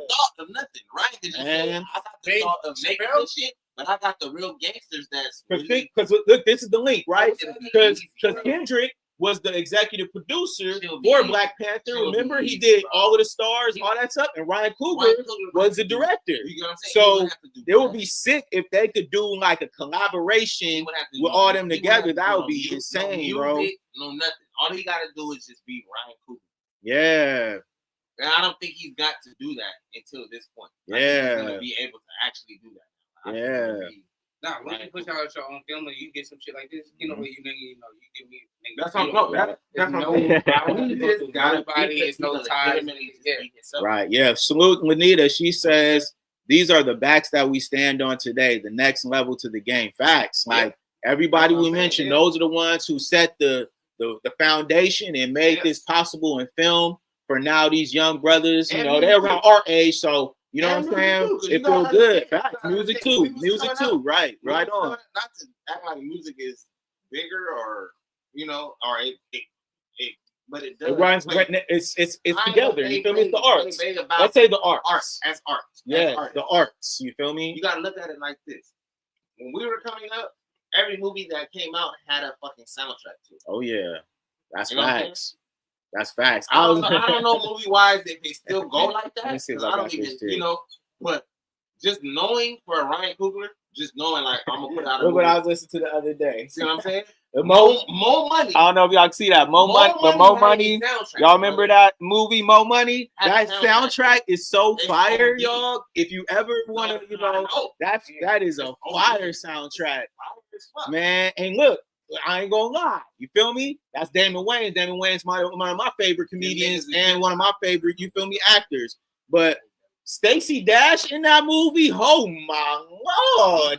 thought of nothing. Ryan just I got the thought of making this shit. But I got the real gangsters that's because look, this is the link, right? Because Kendrick was the executive producer for Black Panther. Remember, he did all of the stars, all that stuff, and Ryan Coogler was the director. You know what I'm saying? So it would be sick if they could do like a collaboration with all them together. That would be insane, bro. No nothing. All he got to do is just be Ryan Coogler. Yeah. And I don't think he's got to do that until this point. Yeah. He's gonna be able to actually do that. Nah, when you push out your own film and you get some shit like this, you give me. That's right. Yeah. Salute Lanita. She says these are the backs that we stand on today. The next level to the game. Facts. Like everybody we mentioned, those are the ones who set the foundation and made this possible in film. For now, these young brothers, they're around our age, so. You know what I'm saying? It feels good. Facts. Music too. Right. Right on. Not to act like music is bigger or but it does. It runs. It's together. You feel me? It's the arts. Let's say the arts. Arts as art. Yeah, the arts. You feel me? You gotta look at it like this. When we were coming up, every movie that came out had a fucking soundtrack to it. Oh yeah, that's facts. That's facts. I don't know movie wise if they still go like that. I don't even, but just knowing for Ryan Coogler, just knowing like I'm gonna put out a movie. Look what I was listening to the other day. See what I'm saying? Mo Money. I don't know if y'all can see that. Mo Money. Y'all remember that movie Mo Money? That soundtrack is so fire, y'all. If you ever want to, that is a fire soundtrack, man. And look. I ain't gonna lie. You feel me? That's Damon Wayans. Damon Wayans, one of my favorite comedians and one of my favorite, you feel me, actors. But Stacey Dash in that movie, oh my lord.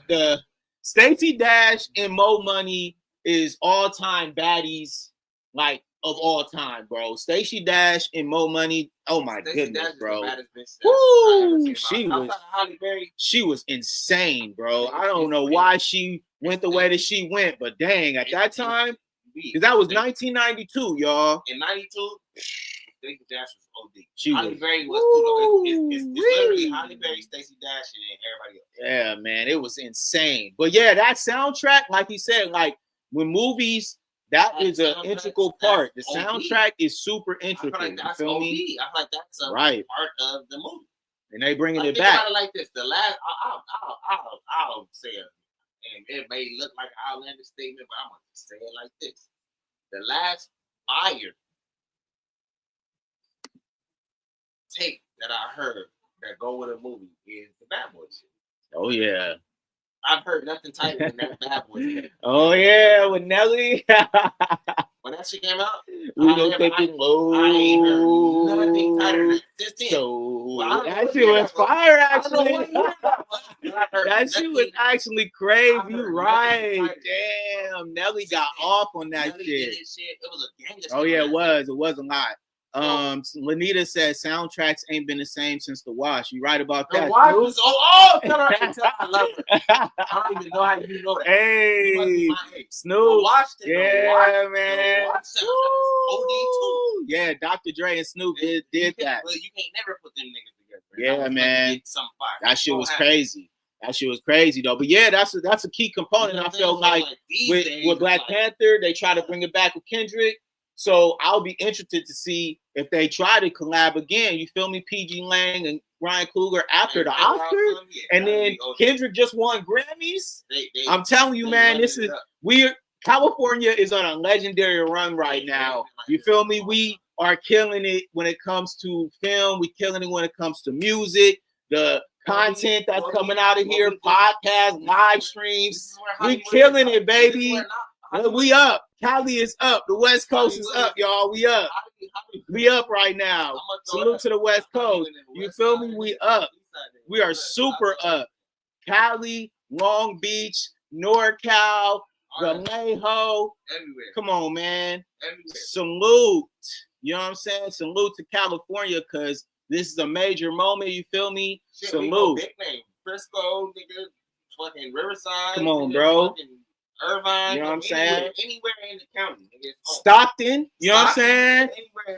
Stacey Dash and Mo Money is all-time baddies, like of all time, bro. Stacey Dash and Mo Money, oh my goodness, bro. Woo! She was insane, bro. I don't know why she went the way that she went, but dang, at that time, because that was 1992, y'all. In 92, Stacey Dash was OD. Halle Berry was too, though. It's literally Halle Berry, Stacey Dash, and everybody else. Yeah, man, it was insane. But yeah, that soundtrack, like he said, like when movies that is an integral part. The OD. soundtrack is super intricate. I feel like that's you feel OD. me? I feel like that's a Right. part of the movie. And they bringing it Think back. about it like this: the last, I'll say it, and it may look like an outlandish statement, but I'm gonna say it like this: the last fire tape that I heard that go with a movie is the Bad Boy shit. Oh yeah. I've heard nothing tighter than that Bad Boy shit. Oh yeah, with Nelly. When that shit came out, We don't think it low. I ain't heard nothing tighter than this thing. So that shit was fire, actually. That shit was actually crazy. You right? Damn, Nelly got off on that shit. It was a gang. Oh yeah, it was. It was a lot. Lanita said soundtracks ain't been the same since The Wash. You right about that? Tell her I love her. I don't even know how you know that. Hey, Snoop. Yeah, man. OD2. Yeah, Dr. Dre and Snoop did that. Well, you can't never put them niggas together. Yeah, man. That shit was crazy. That shit was crazy though. But yeah, that's a key component. I feel like with Black Panther, they try to bring it back with Kendrick. So I'll be interested to see if they try to collab again. You feel me? PG Lang and Ryan Coogler after the Oscars, and then Kendrick just won Grammys. I'm telling you, man, California is on a legendary run right now. You feel me? We are killing it when it comes to film. We killing it when it comes to music. The content that's coming out of here, podcasts, live streams. We killing it, baby. We up. Cali is up. The West Coast is up, y'all. We up. We up right now. Salute to the West Coast. You feel me? We up. We are super up. Cali, Long Beach, NorCal, Vallejo. Come on, man. Salute. You know what I'm saying? Salute to California, because this is a major moment. You feel me? Salute. Big name. Frisco, nigga. Fucking Riverside. Come on, bro. Irvine, you know what I'm saying? Anywhere in the county. Stockton, you know what I'm saying?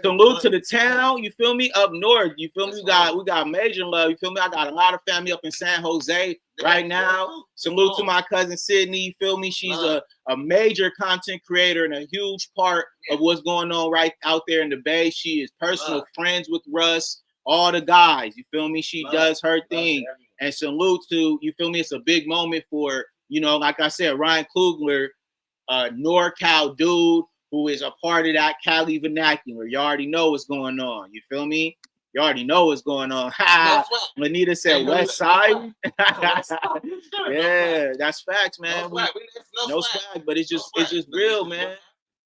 Salute to the town, you feel me? Up north, you feel me? We got major love, you feel me? I got a lot of family up in San Jose right now. Salute to my cousin Sydney, you feel me? She's a major content creator and a huge part of what's going on right out there in the Bay. She is personal friends with Russ, all the guys, you feel me? She does her thing. And salute to, you feel me? It's a big moment for, you know, like I said, Ryan Coogler, NorCal dude who is a part of that Cali vernacular. You already know what's going on. You feel me? You already know what's going on. Ha! Lanita said West Side. Yeah, that's facts, man. No swag, but it's just real, man.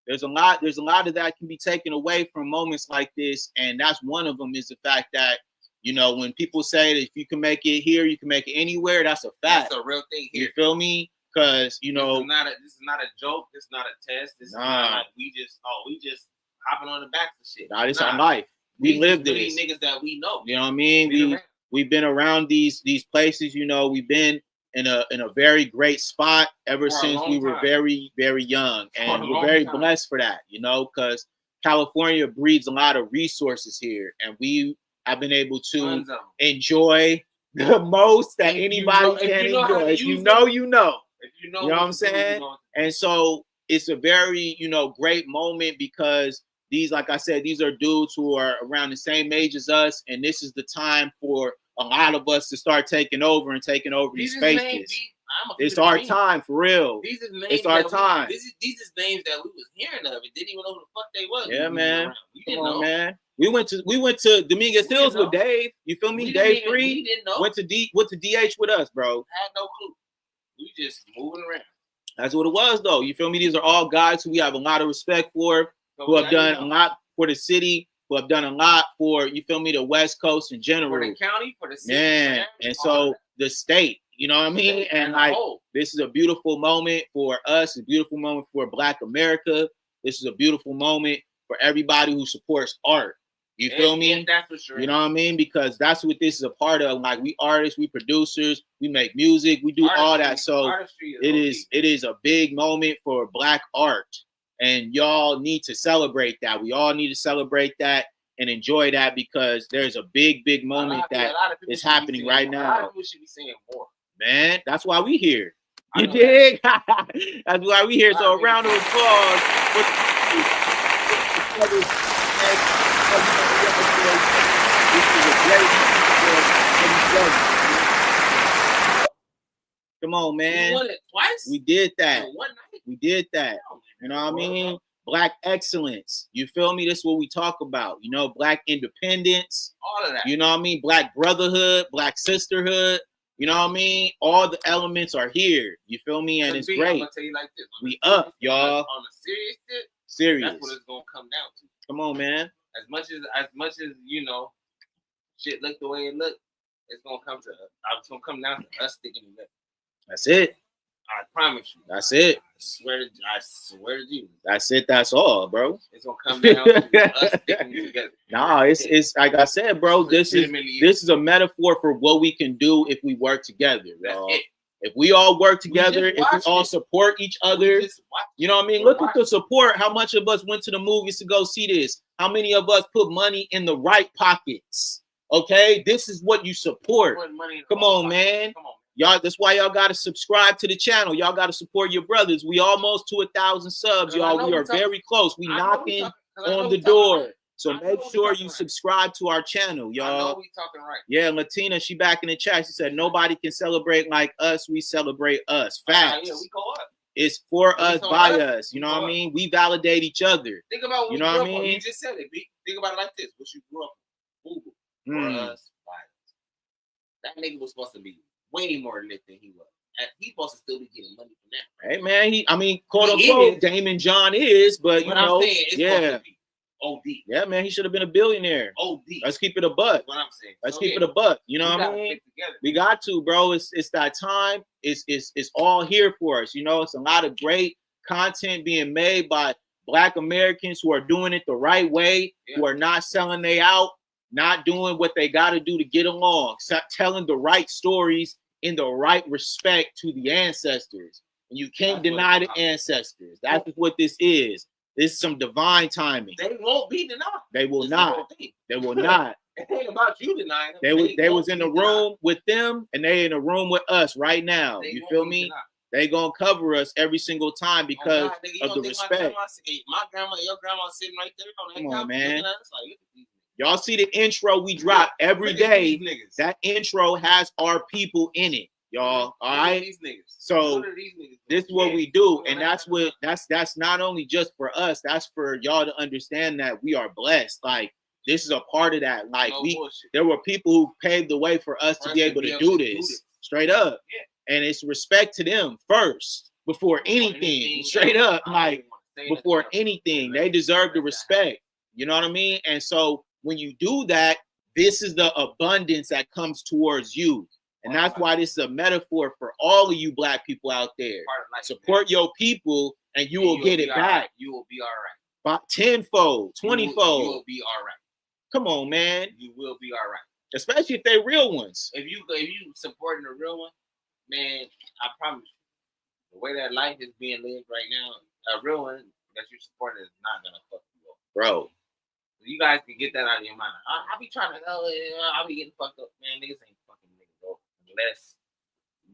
There's a lot of that can be taken away from moments like this, and that's one of them. Is the fact that, you know, when people say that if you can make it here, you can make it anywhere, that's a fact. That's a real thing here. You feel me? Because, you know, this is not a joke. This is not a test. This is not like we just hopping on the backs of shit. Nah, this our life. We live this. Niggas that we know. You know what I mean? We've been around these places. You know, we've been in a very great spot ever since we were very, very young, and we're very blessed for that. You know, because California breeds a lot of resources here, and we have been able to enjoy the most that anybody can enjoy. If you know, you know. You know what I'm saying? And so it's a very, you know, great moment because these, like I said, these are dudes who are around the same age as us, and this is the time for a lot of us to start taking over these spaces. It's our time, for real. It's our time. These is names that we was hearing of and didn't even know who the fuck they was. Yeah, man. Come on, man. We went to Dominguez Hills with Dave. You feel me? Dave Free went to DH with us, bro. Had no clue. We just moving around. That's what it was, though. You feel me? These are all guys who we have a lot of respect for, who have done a lot for the city, who have done a lot for, you feel me, the West Coast in general. For the county, for the city. Man, and so the state, you know what I mean? And like, this is a beautiful moment for us, a beautiful moment for Black America. This is a beautiful moment for everybody who supports art. You feel me? That's for sure. You know what I mean? Because that's what this is a part of. Like, we artists, we producers, we make music, we do all that. So it is a big moment for Black art. And y'all need to celebrate that. We all need to celebrate that and enjoy that, because there's a big, big moment that is happening right now. A lot of people should be saying more. Man, that's why we here. You dig? That's why we here. So a round of applause. Come on, man. We won it twice. We did that. One night. We did that. You know what I mean? Black excellence. You feel me? This is what we talk about. You know, black independence. All of that. You know what I mean? Black brotherhood, black sisterhood. You know what I mean? All the elements are here. You feel me? And it's great. I'm gonna tell you like this. We up, y'all. On a serious shit. Serious. That's what it's gonna come down to. Come on, man. As much as you know, shit look the way it look, it's gonna come to us. It's gonna come down to us sticking together. That's it. I promise you. That's it. I swear to you. That's it. That's all, bro. It's gonna come down to us sticking together. Nah, it's like I said, bro. This is a metaphor for what we can do if we work together, bro. If we all work together, if we all support each other, you know what I mean? Look at the support. How much of us went to the movies to go see this? How many of us put money in the right pockets? Okay, this is what you support. Come on, man. Y'all, that's why y'all gotta subscribe to the channel. Y'all gotta support your brothers. We almost to 1,000 subs, y'all. We are very close. We knocking on the door. So make sure you subscribe to our channel, y'all. I know we talking right. Yeah, Latina, she back in the chat. She said nobody can celebrate like us. We celebrate us. Facts. Yeah, we go up. It's for us, by us. You know what I mean? We validate each other. Think about what you know what I mean? You just said it, B. Think about it like this. What you grew up with. For us, by us. That nigga was supposed to be way more lit than he was. He's supposed to still be getting money from that. Right? Hey man, quote unquote, Damon John is, but you know, yeah. OD. Yeah, man, he should have been a billionaire. OD. Let's keep it a buck. What I'm saying. Let's keep it a buck. You know what I mean? We got to, bro. It's that time. It's all here for us. You know, it's a lot of great content being made by Black Americans who are doing it the right way, who are not selling they out, not doing what they got to do to get along, telling the right stories in the right respect to the ancestors. And you can't deny the ancestors. That's what this is. This is some divine timing. They won't be denied. They will not. They will not. It ain't about you denying them. They was in the room with them, and they in the room with us right now. You feel me? They gonna cover us every single time because of the respect. My grandma, your grandma sitting right there. Come on, man. Y'all see the intro we drop every day. That intro has our people in it, y'all. All right. So this is what we do, and that's not only just for us. That's for y'all to understand that we are blessed. Like this is a part of that. Like there were people who paved the way for us to be able to do this. Straight up. And it's respect to them first before anything. Straight up, like before anything, they deserve the respect. You know what I mean? And so when you do that, this is the abundance that comes towards you. And that's why this is a metaphor for all of you Black people out there. Support your people and you will get it back. You will be all right. About tenfold, 20-fold. You will be all right. Come on, man. You will be all right. Especially if they're real ones. If you supporting a real one, man, I promise you, the way that life is being lived right now, a real one that you're supporting is not gonna fuck you up, bro. You guys can get that out of your mind. I be trying to, I be getting fucked up, man. Niggas ain't fucking niggas, bro. Unless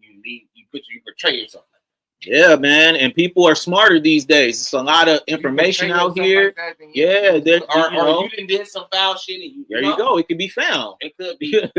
you portray yourself like that. Yeah, man. And people are smarter these days. It's a lot of information out here. Like yeah, or you did some foul shit. And there you go. It could be found. It could be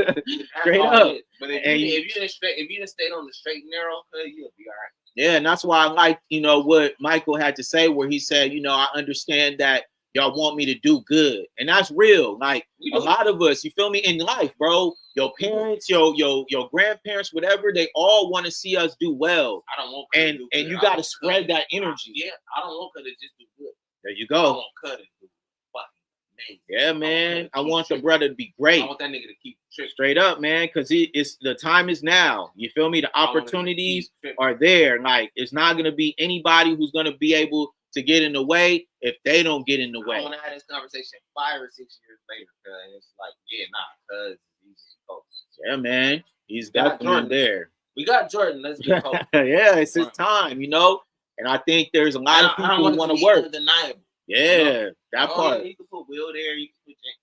straight up. But if you didn't stay on the straight and narrow, you'll be all right. Yeah, and that's why I like, what Michael had to say, where he said, I understand that y'all want me to do good. And that's real. Like a lot of us, you feel me, in life, bro. Your parents, your grandparents, whatever, they all want to see us do well. I don't want and you got to spread that energy. Yeah, I don't want her to just do good. There you go. I want her to do fucking amazing. Yeah, man. I want the brother to be great. I want that nigga to keep tripping. Straight up, man, because it's the time is now. You feel me? The opportunities are there. Like it's not gonna be anybody who's gonna be able to get in the way if they don't get in the way. I want to have this conversation 5 or 6 years later, because it's like, because he's coach. Yeah, man, he's definitely there. We got Jordan. Let's get coach. Yeah, it's his time, And I think there's a lot of people who want to work. Undeniable. Yeah, that part. You can put Will there. You can put Jake.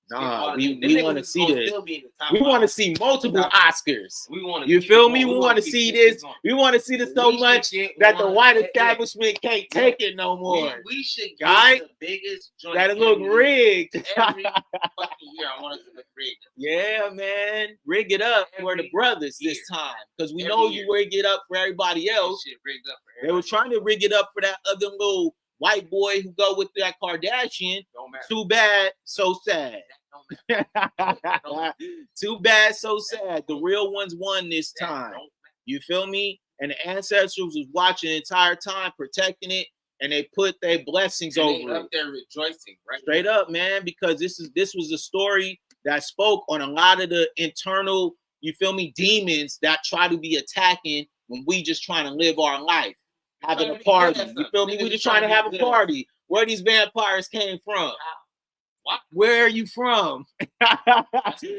No. Nah, we want to see this. We want to see multiple Oscars. We want You feel me? We want to see this. We want to see this so much that the white establishment can't take it no more. We should get the biggest joint. That'll look rigged. Every fucking year, I want it to look rigged. Yeah, man. Rig it up for the brothers this time. Because we know you rig it up for everybody else. Shit rigged up for everybody. They were trying to rig it up for that other little white boy who go with that Kardashian. Too bad, so sad. Too bad, so sad. The real ones won this time. You feel me? And the ancestors was watching the entire time, protecting it, and they put their blessings over it. Up there rejoicing, right? Straight up, man, because this was a story that spoke on a lot of the internal, you feel me, demons that try to be attacking when we just trying to live our life, having a party. You feel me? We just trying to have a party. Where these vampires came from? Where are you from?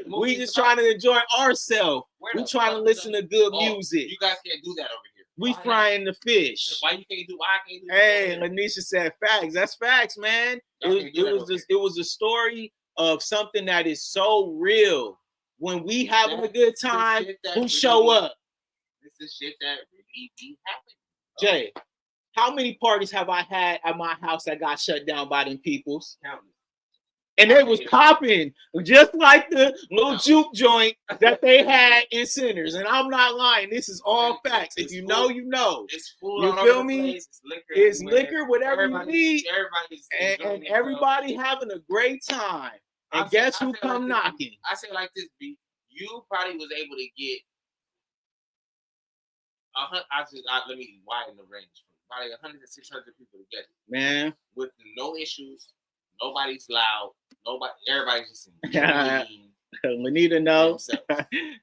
We just trying to enjoy ourselves. We trying to listen to good music. You guys can't do that over here. We frying the fish. Why you can't do? Why I can't do? Hey, Lanisha said facts. That's facts, man. It was a story of something that is so real. When we having a good time, who show up? This is shit that really be happening. Jay, how many parties have I had at my house that got shut down by them peoples? Countless. And they was popping just like the little juke joint that they had in Centers. And I'm not lying. This is all facts. If you know, you know. It's food. You feel me? It's liquor, whatever you need. And everybody having a great time. And guess who come knocking? I say like this, B. You probably was able to get let me widen the range. Probably 100 to 600 people together. Man. With no issues. Nobody's loud. Everybody's just Lanita knows.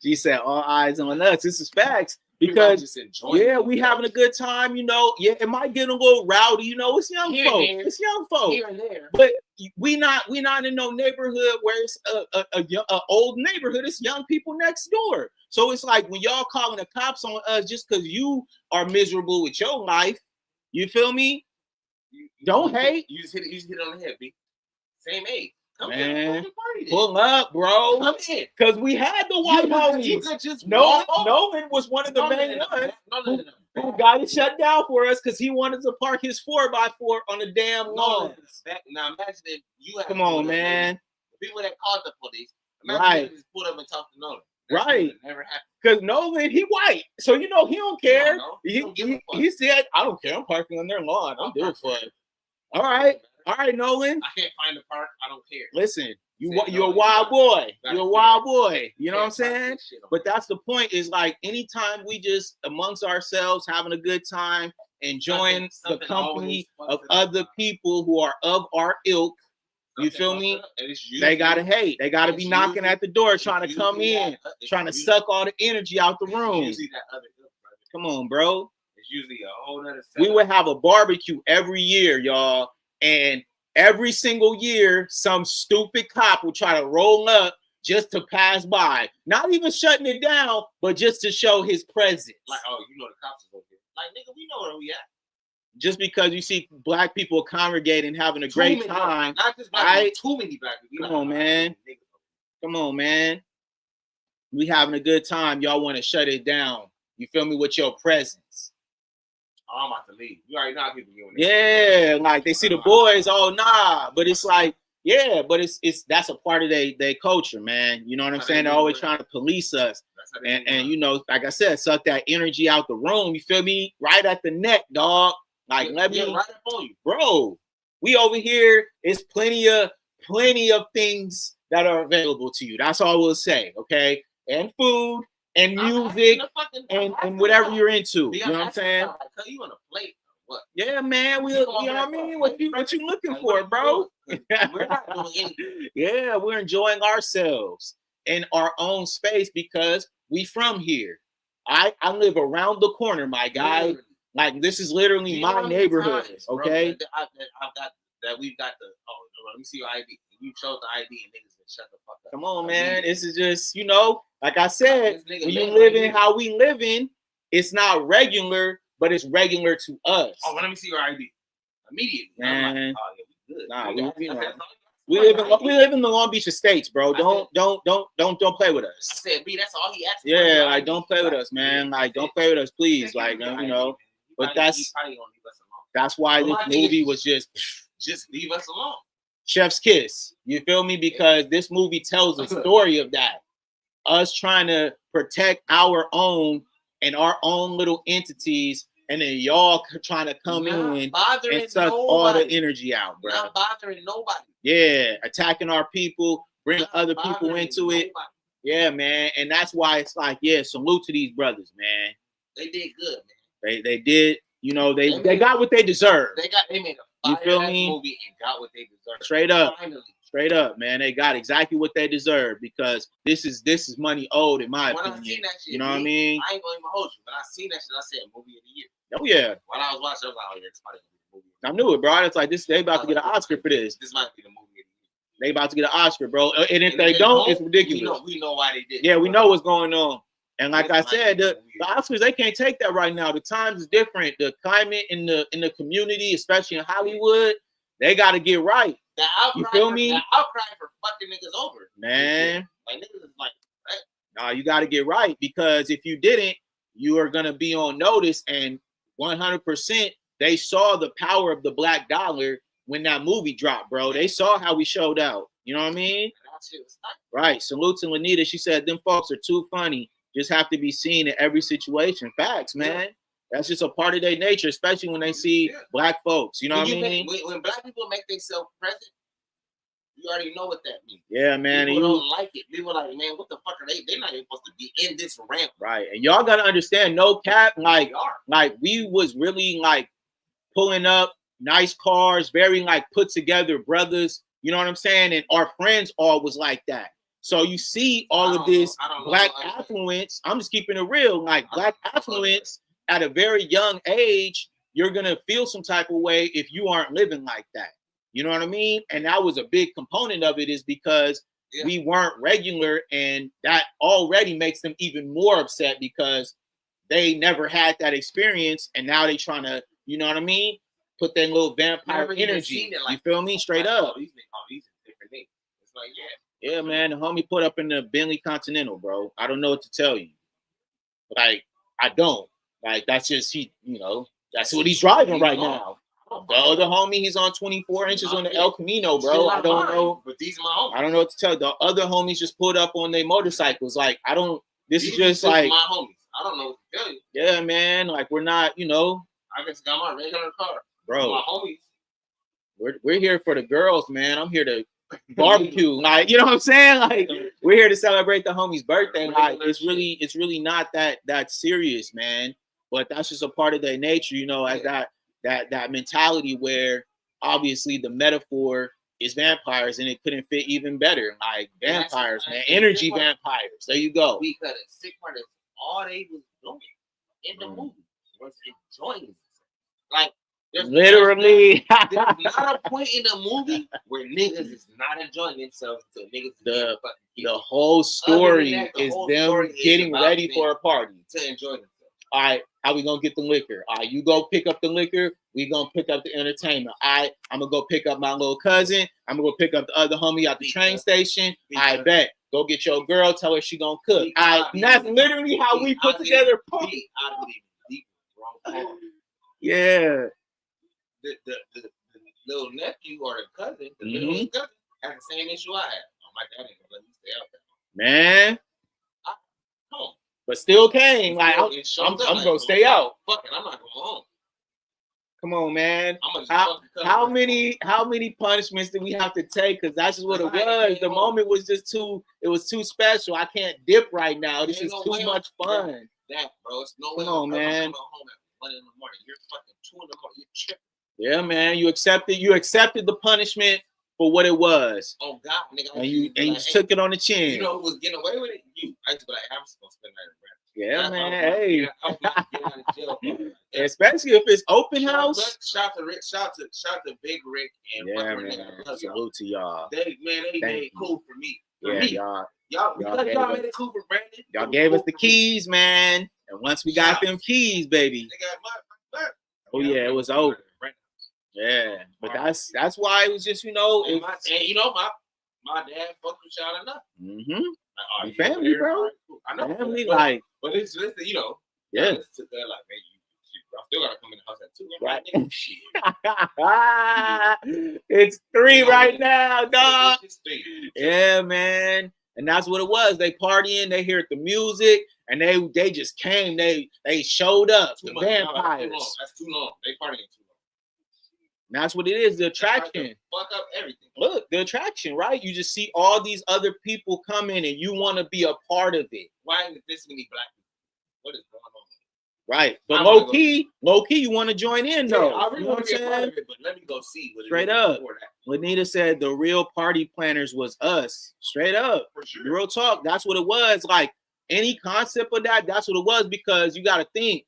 She said all eyes on us. This is facts. Because we having a good time, you know. Yeah, it might get a little rowdy, you know. It's young folk. It's young folk. Here and there. But we not in no neighborhood where it's a old neighborhood. It's young people next door. So it's like when y'all calling the cops on us just because you are miserable with your life, you feel me? Don't hate. You just hit it on the head, B. Same age. Come man, party pull up, bro. Come in. Because we had the white homies. Nolan was one of the main ones who got it shut down for us because he wanted to park his 4x4 on the damn lawn. Now imagine if you had come on, man. People that called the police. Imagine just pulled up and talked to Nolan. Right. Never happened. Because Nolan, he white. So, you know, he don't care. He said, I don't care. I'm parking on their lawn. I'm doing for it. All right, Nolan. I can't find the park. I don't care. Listen, you're a wild boy. You're a wild boy. You know what I'm saying? But that's the point. Is like anytime we just amongst ourselves having a good time, enjoying the company of other people who are of our ilk. You feel me? They gotta hate. They gotta be knocking at the door, trying to come in, trying to suck all the energy out the room. Come on, bro. Usually a whole other we would have a barbecue every year, y'all, and every single year some stupid cop will try to roll up just to pass by, not even shutting it down, but just to show his presence. Like, oh, you know the cops is over here. Like, nigga, we know where we at. Just because you see black people congregating, having a great time, not just black people, too many black people. Come on, man. Come on, man. We having a good time. Y'all want to shut it down. You feel me? With your presence. Oh, I'm about to leave. You already know how people doing this. Yeah, like they see the boys, oh nah. But it's like, yeah, but it's that's a part of their culture, man. You know what I'm saying? They're always trying to police us. And you know, like I said, suck that energy out the room. You feel me? Right at the neck, dog. Like let me right up on you. Bro. We over here, it's plenty of things that are available to you. That's all I will say, okay? And food. And music and whatever you're into. You know what I'm saying? You on a plate. What? Yeah, man. You know what I mean? What you looking for, bro? We're not doing anything. Yeah, we're enjoying ourselves in our own space because we from here. I live around the corner, my guy. Literally. Like this is literally my neighborhood. Okay. I've got that. We've got the. Oh, let me see your ID. You showed the ID and niggas said, shut the fuck up. Come on, man. This is just, you know, like I said, when you living how we living, it's not regular, but it's regular to us. Oh, well, let me see your ID. Immediately. Man. I'm like, oh, yeah, we good. Nah, we We live in the Long Beach estates, bro. Don't play with us. I said, B, that's all he asked. Yeah, like don't play with us, man. Like don't play with us, please. Like you know. But that's why this movie was just leave us alone. Chef's kiss. You feel me? Because this movie tells a story of that. Us trying to protect our own and our own little entities, and then y'all trying to come in and suck all the energy out, bro. Not bothering nobody. Yeah, attacking our people, bring other people into it. Yeah, man. And that's why it's like, yeah, salute to these brothers, man. They did good, man. They did, you know, they got what they deserved. They made a movie and got what they deserved. Straight up. Finally. Straight up, man. They got exactly what they deserve because this is money owed, in my opinion. I seen that shit, you know what I mean? I ain't gonna even hold you, but I seen that shit. I said movie of the year. Oh yeah. When I was watching, I was like, oh yeah, it's probably gonna be the movie. I knew it, bro. It's like this. They about to get an Oscar for this. This might be the movie of the year. They about to get an Oscar, bro. And if they don't, it's ridiculous. We know why they did. Yeah, we know what's going on. And like I said, the Oscars, they can't take that right now. The times is different. The climate in the community, especially in Hollywood, they got to get right. You feel me? The outcry for fucking niggas over. Man. Like niggas is like, right? Nah, you got to get right because if you didn't, you are going to be on notice. And 100%, they saw the power of the black dollar when that movie dropped, bro. They saw how we showed out. You know what I mean? Right. Salute to Lanita. She said, them folks are too funny. Just have to be seen in every situation. Facts, man. Yeah. That's just a part of their nature, especially when they see black folks. You know what I mean? When black people make themselves present, you already know what that means. Yeah, man. People don't like it. People are like, man, what the fuck are they? They're not even supposed to be in this ramp. Right. And y'all got to understand, no cap, like we was really like pulling up nice cars, very like put together brothers. You know what I'm saying? And our friends all was like that. So you see all of this black affluence. I'm just keeping it real. Like black affluence at a very young age, you're going to feel some type of way if you aren't living like that. You know what I mean? And that was a big component of it is because we weren't regular, and that already makes them even more upset because they never had that experience. And now they trying to, you know what I mean? Put that little vampire energy. You feel me? Straight up. These are different things. It's like, yeah, man, the homie put up in the Bentley Continental, bro. I don't know what to tell you. Like, I don't. Like, that's just, that's what he's driving right now. The other homie, he's on 24 inches on the El Camino, bro. I don't know. But these are my homies. I don't know what to tell you. The other homies just pulled up on their motorcycles. Like, this is just like. My homies. I don't know what to tell you. Yeah, man. Like, we're not, I just got my regular car. Bro. My homies. We're here for the girls, man. I'm here to barbecue, like, you know what I'm saying? Like, we're here to celebrate the homie's birthday. Like, it's really not that serious, man. But that's just a part of their nature, as that mentality where obviously the metaphor is vampires, and it couldn't fit even better. Like vampires, man, energy vampires. There you go. Because the sick part is all they was doing in the movie was enjoying it. Like. Literally, there's not a point in the movie where niggas is not enjoying themselves until niggas the whole story is them getting ready for a party to enjoy themselves. All right, how we gonna get the liquor? All right, you go pick up the liquor. We gonna pick up the entertainment. All right, I'm gonna go pick up my little cousin. I'm gonna go pick up the other homie at the train station. I bet. Go get your girl. Tell her she gonna cook. All right, and that's literally how we put together a party. Yeah. The little nephew or the cousin, the little cousin, has the same issue I have. Oh, my dad ain't gonna let me stay out there. Man. Come on. But still came. Like, I'm gonna stay out. Fuck it, I'm not going home. Come on, man. How many punishments did we have to take? Because that's just what it was. The moment was just too special. I can't dip right now. This is too much fun. That, bro, it's no way. Come on, man. I'm home at 1 in the morning. You're fucking 2 in the morning. You're tripping. Yeah, man. You accepted the punishment for what it was. Oh God, nigga. And you took it on the chin. You know who was getting away with it? You. I used to be like, I'm just gonna spend that in yeah, man. Hey. I'm not getting out of jail. Especially if it's open house. Shout to Rick. Shout to Big Rick and man. Salute to y'all. They made it cool for me. Y'all made it cool for Brandon. Y'all gave us the keys, man. And once we got them keys, baby. They got my oh yeah, it was over. Yeah, but that's why it was just, you know, and you know, my dad fucked with y'all enough. Mm-hmm. Like, family, bro. I know, family, but it's you know, yeah. It's to that, like, man, I still gotta come in the house at 2. Right. It's 3 right now, dog. Yeah, man. And that's what it was. They partying, they heard the music, and they just came. They showed up. The vampires. That's too long. They partying too long. And that's what it is. The attraction. Fuck up everything. Look, the attraction, right? You just see all these other people come in, and you want to be a part of it. Why is this many black people? What is going on? Right, but low key, you want to join in though. I really want to be a part of it, but let me go see what straight up. Lanita said the real party planners was us. Straight up, for sure. Real talk. That's what it was. Like any concept of that, that's what it was. Because you got to think,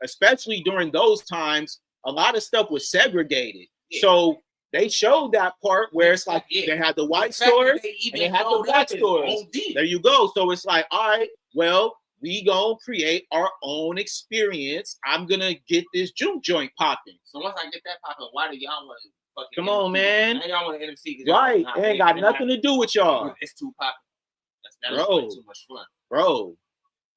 especially during those times, a lot of stuff was segregated. Yeah. So they showed that part where it's like they had the white stores and they had the black stores. There you go. So it's like, all right, well, we gonna create our own experience. I'm gonna get this juke joint popping. So once I get that popping, why do y'all want to fucking come on, man? Now y'all want to NFC? Right, it ain't got nothing to do with y'all. It's too popping. That's way too much fun, bro.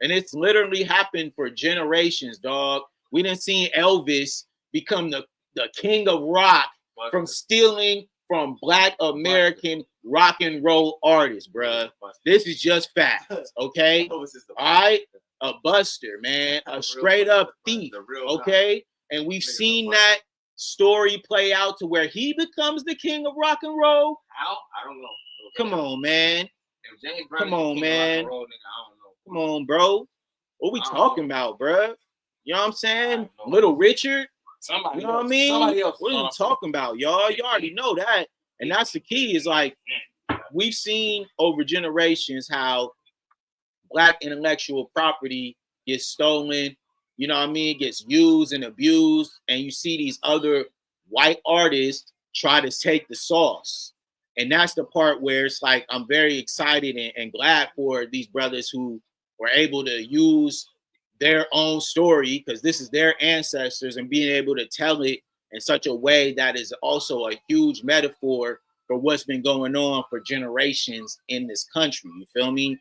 And it's literally happened for generations, dog. We done seen Elvis become the king of rock from stealing from Black American rock and roll artists, bruh. This is just facts, okay? All right? A buster, man. A straight up thief, okay? And we've seen that story play out to where he becomes the king of rock and roll. How? I don't know. Come on, man. Come on, man. Come on, bro. What we talking about, bruh? You know what I'm saying? Little Richard. Somebody you know what I mean? What are you talking about, y'all? You already know that. And that's the key, is like, we've seen over generations how Black intellectual property gets stolen, you know what I mean, gets used and abused, and you see these other white artists try to take the sauce. And that's the part where it's like, I'm very excited and glad for these brothers who were able to use their own story, because this is their ancestors, and being able to tell it in such a way that is also a huge metaphor for what's been going on for generations in this country. You feel me?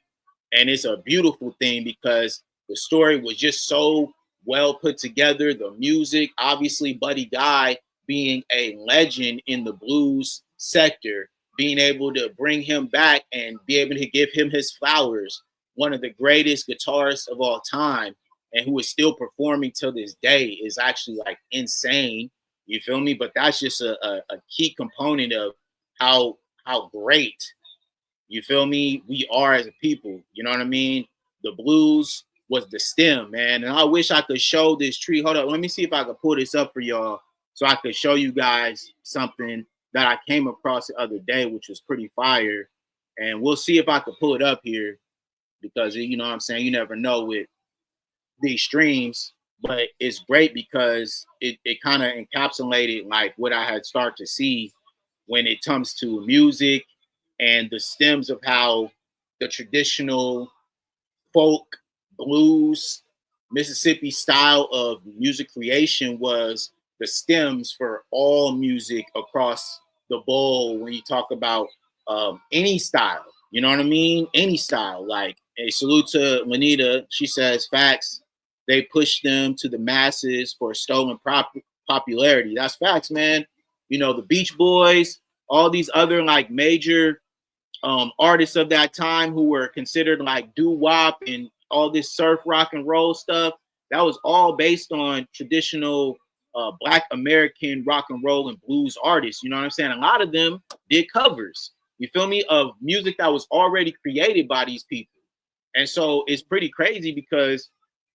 And it's a beautiful thing because the story was just so well put together. The music, obviously, Buddy Guy being a legend in the blues sector, being able to bring him back and be able to give him his flowers, one of the greatest guitarists of all time, and who is still performing till this day, is actually like insane. You feel me? But that's just a key component of how great, you feel me, we are as a people. You know what I mean? The blues was the stem, man. And I wish I could show this tree. Hold up, let me see if I could pull this up for y'all so I could show you guys something that I came across the other day, which was pretty fire. And we'll see if I could pull it up here, because, you know what I'm saying, you never know with these streams. But it's great because it kind of encapsulated like what I had started to see when it comes to music and the stems of how the traditional folk, blues, Mississippi style of music creation was the stems for all music across the bowl. When you talk about any style, you know what I mean? Any style. Like, a salute to Lanita. She says, facts. They push them to the masses for stolen popularity. That's facts, man. You know, the Beach Boys, all these other like major artists of that time who were considered like doo-wop and all this surf rock and roll stuff, that was all based on traditional Black American rock and roll and blues artists. You know what I'm saying? A lot of them did covers, you feel me, of music that was already created by these people. And so it's pretty crazy because,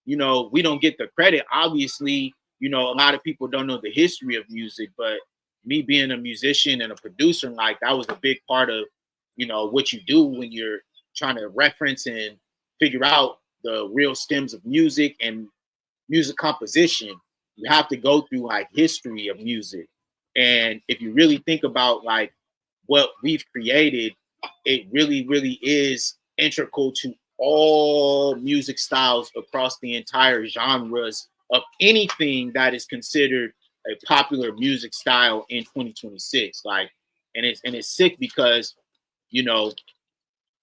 you know, we don't get the credit. Obviously, you know, a lot of people don't know the history of music, but me being a musician and a producer, like, that was a big part of, you know, what you do when you're trying to reference and figure out the real stems of music and music composition. You have to go through like history of music. And if you really think about like what we've created, it really, really is integral to all music styles across the entire genres of anything that is considered a popular music style in 2026. Like, and it's sick because, you know,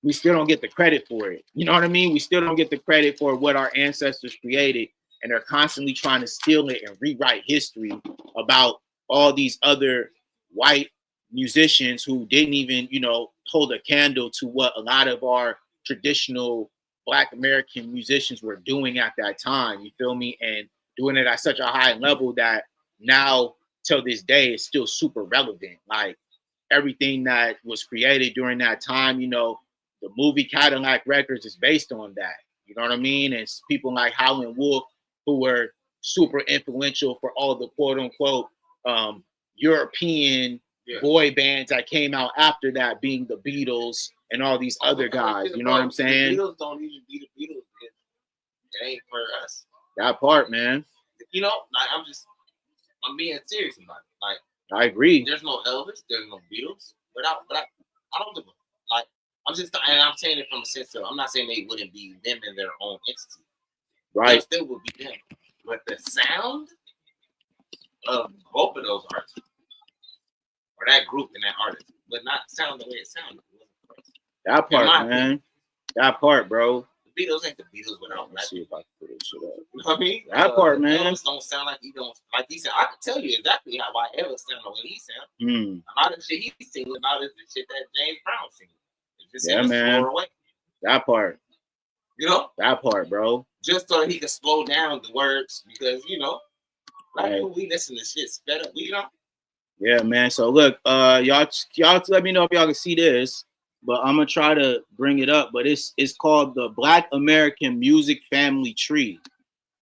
we still don't get the credit for it. You know what I mean? We still don't get the credit for what our ancestors created, and they're constantly trying to steal it and rewrite history about all these other white musicians who didn't even, you know, hold a candle to what a lot of our traditional Black American musicians were doing at that time. You feel me? And doing it at such a high level that now, till this day, it's still super relevant. Like, everything that was created during that time, you know, the movie Cadillac Records is based on that. You know what I mean? And it's people like Howlin' Wolf who were super influential for all the quote unquote European boy bands that came out after that, being the Beatles and all these other guys. You know what I'm saying? The Beatles don't even be the Beatles. It ain't for us. That part, man. You know, like I'm being serious about it. Like, I agree. There's no Elvis, there's no Beatles. But I don't give a like. I'm saying it from a sense of, I'm not saying they wouldn't be them in their own entity. Right. They still would be them. But the sound of both of those artists, or that group and that artist, would not sound the way it sounded. That part, man. That part, bro. The Beatles ain't the Beatles without Let's see if I can put this shit up. You know what I mean? That part, man. Elvis don't sound like he said. I can tell you exactly why Elvis sound the way he sound. A lot of shit he's singing about is the shit that James Brown singing. Yeah, man. That part. You know? That part, bro. Just so he could slow down the words, because, you know, like, we listen to shit sped up, you know? Yeah, man. So look, y'all let me know if y'all can see this, but I'm gonna try to bring it up. But it's called the Black American Music Family Tree.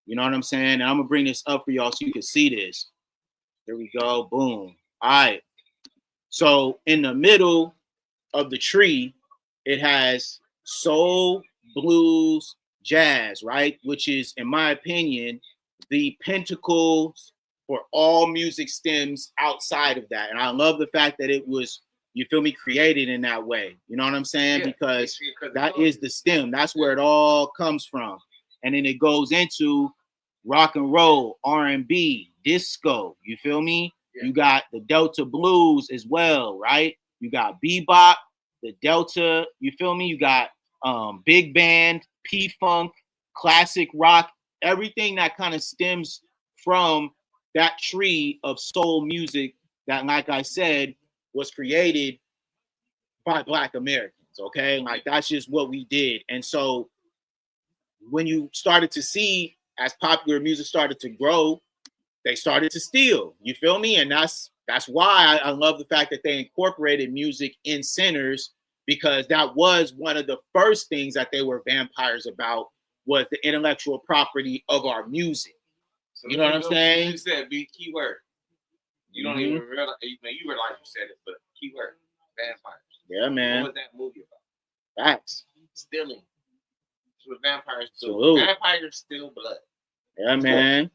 You know what I'm saying? And I'm gonna bring this up for y'all so you can see this. Here we go. Boom. All right. So in the middle of the tree, it has soul, blues, jazz, right? Which is, in my opinion, the pentacles for all music stems outside of that. And I love the fact that it was, you feel me, created in that way. You know what I'm saying? Yeah, because that is the stem. That's where it all comes from. And then it goes into rock and roll, R&B, disco. You feel me? Yeah. You got the Delta blues as well, right? You got bebop, the Delta, you feel me? You got big band, P-Funk, classic rock, everything that kind of stems from that tree of soul music that, like I said, was created by Black Americans, okay? Like, that's just what we did. And so when you started to see, as popular music started to grow, they started to steal, you feel me? And that's why I love the fact that they incorporated music in centers, because that was one of the first things that they were vampires about, was the intellectual property of our music. So you know what I'm saying? You said be keyword. You don't even realize, you realize you said it, but keyword, vampires. Yeah, man. What was that movie about? Facts. Stealing. That's what vampires do. Vampires steal blood. Yeah, man.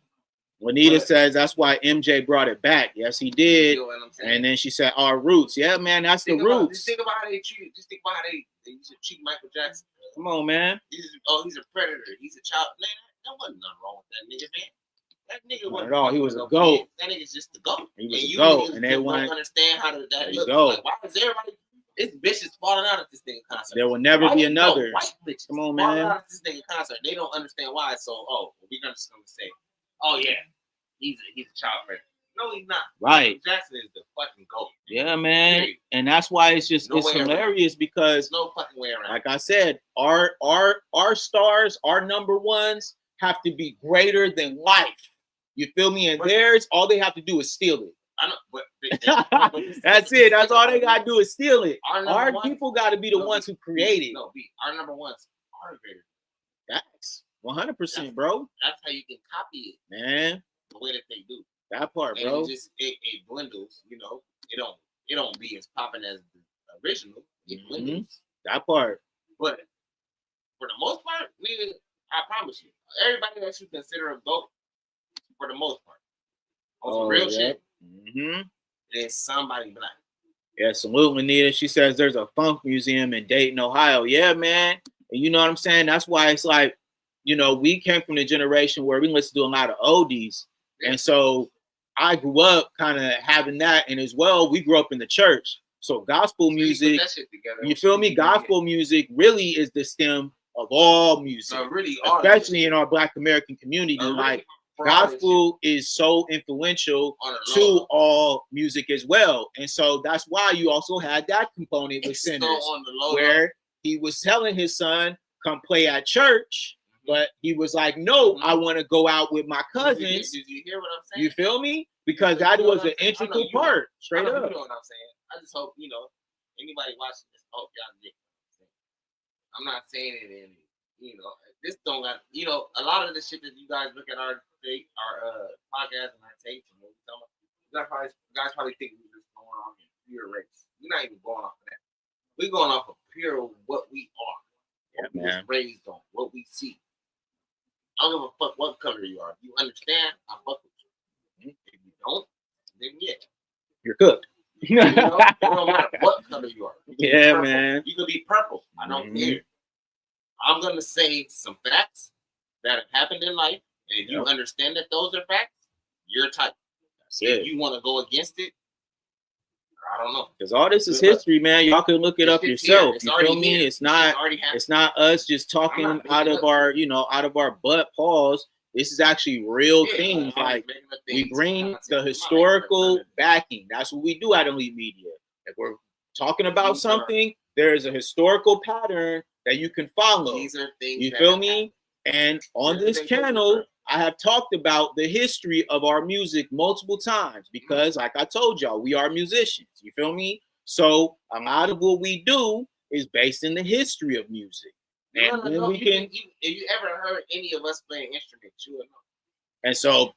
Juanita says that's why MJ brought it back. Yes, he did. You know what I'm saying? And then she said our roots. Yeah, man, that's the roots. Just think about how they treat. Just think about how they used to treat Michael Jackson. Come on, man. He's a predator. He's a child. Man, there wasn't nothing wrong with that nigga, man. That nigga wasn't at all. He was a goat. That nigga's just the goat. He was a goat, and they don't understand how that looks. Like, why is everybody? It's bitches falling out at this nigga concert. There will never be another. White bitches come on, man. Falling out at this nigga concert. They don't understand why. So, we're just gonna say, oh yeah. He's a child predator. No, he's not. Right. Jackson is the fucking GOAT. Yeah, man. Period. And that's why it's just it's hilarious because no fucking way around. Like I said, our stars, our number ones have to be greater than life. You feel me? And theirs, all they have to do is steal it. I know, but that's it. That's all they gotta do is steal it. Our people gotta be the ones who create it. No, our number ones are greater. That's 100%, bro. That's how you can copy it, man. The way that they do that part, and bro. It dwindles, you know. It don't be as popping as the original. It dwindles. That part. But for the most part, nigga, I promise you, everybody that you consider a GOAT, for the most part, on some real shit, is somebody black. Yeah, salute, Anita. She says there's a funk museum in Dayton, Ohio. Yeah, man. And you know what I'm saying? That's why it's like, you know, we came from the generation where we listened to a lot of oldies. And so I grew up kind of having that, and as well, we grew up in the church. So gospel music, you feel me? Gospel music really is the stem of all music, especially in our Black American community. Like gospel is so influential to all music as well, and so that's why you also had that component with Sinners, where he was telling his son, "Come play at church." But he was like, no, I want to go out with my cousins. Did you hear what I'm saying? You feel me? Because that was an integral part, straight up. You know what I'm saying? I just hope, anybody watching this, hope y'all get what I'm saying. I'm not saying it in, this don't got, a lot of the shit that you guys look at our podcast and our tapes and what we talking about, you guys probably think we're just going off in pure race. We're not even going off of that. We're going off of pure what we are. What we was raised on, what we see. I don't give a fuck what color you are. If you understand, I fuck with you. If you don't, then yeah. You're cooked. It don't matter what color you are. You Yeah, man. You could be purple. I don't care. I'm going to say some facts that have happened in life. And if you understand that those are facts, you're tight. If you want to go against it, I don't know. Because all this is history, man. Y'all can look it up yourself. You feel me? It's not us just talking out of our butt paws. This is actually real things. Like we bring the historical backing. That's what we do at Elite Media. If we're talking about something, there is a historical pattern that you can follow. These are things you feel me? And on this channel, I have talked about the history of our music multiple times because, like I told y'all, we are musicians. You feel me? So a lot of what we do is based in the history of music. And then we can. If you ever heard any of us playing instruments, you would know. And so,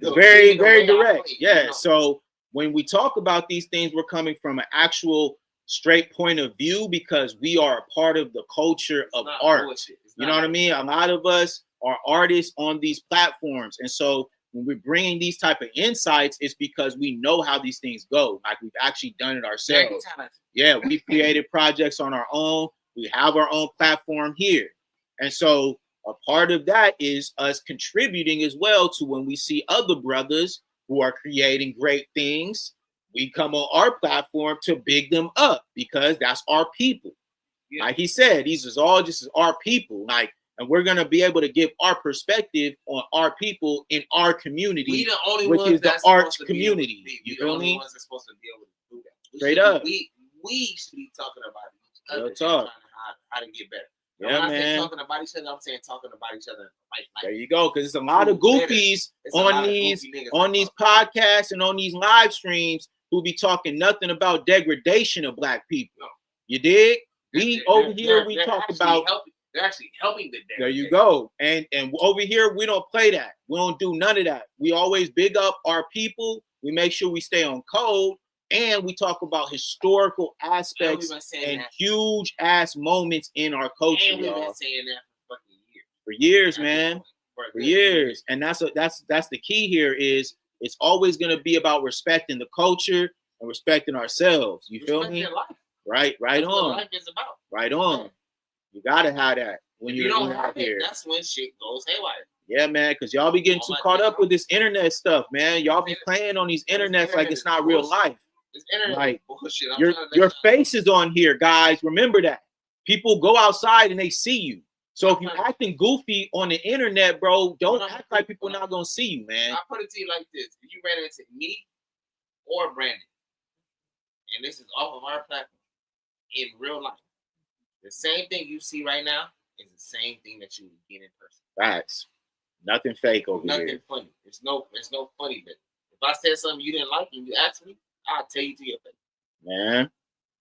very, very direct. Yeah. So when we talk about these things, we're coming from an actual straight point of view because we are a part of the culture of art. You know what I mean? A lot of us are artists on these platforms, and so when we're bringing these type of insights, it's because we know how these things go. Like we've actually done it ourselves. Yeah, we've created projects on our own. We have our own platform here, and so a part of that is us contributing as well to when we see other brothers who are creating great things. We come on our platform to big them up because that's our people. Yeah. Like he said, these is all just our people. Like. And we're going to be able to give our perspective on our people in our community, which is the arts community. You feel me? Ones that's supposed to be able to do that. Straight up. We should be talking about each other. Real talk. How to get better. Yeah, when I man. say talking about each other, I'm saying talking about each other. Like, there you go. Because there's a lot of goofies on these podcasts and on these live streams who be talking nothing about degradation of Black people. No. You dig? We over here, we talk about. They're actually helping the day. There you go. And over here, we don't play that. We don't do none of that. We always big up our people. We make sure we stay on code. And we talk about historical aspects and huge ass moments in our culture. And we've been saying that for fucking years. For years, man. For years. And that's the key here is it's always going to be about respecting the culture and respecting ourselves. You feel me? Life. Right that's on. What life is about. Right on. Yeah. You gotta have that when you're out here. That's when shit goes haywire. Yeah, man, because y'all be getting too caught up with this internet stuff, man. Y'all be playing on these internets like it's not real life. This internet like bullshit. Your face is on here, guys. Remember that. People go outside and they see you. So if you're acting goofy on the internet, bro, don't act like people not gonna see you, man. I put it to you like this: if you ran into me or Brandon, and this is off of our platform in real life. The same thing you see right now is the same thing that you would get in person. Facts. Nothing fake over here. Nothing funny. It's no funny bit. If I said something you didn't like and you asked me, I'll tell you to your face. Man.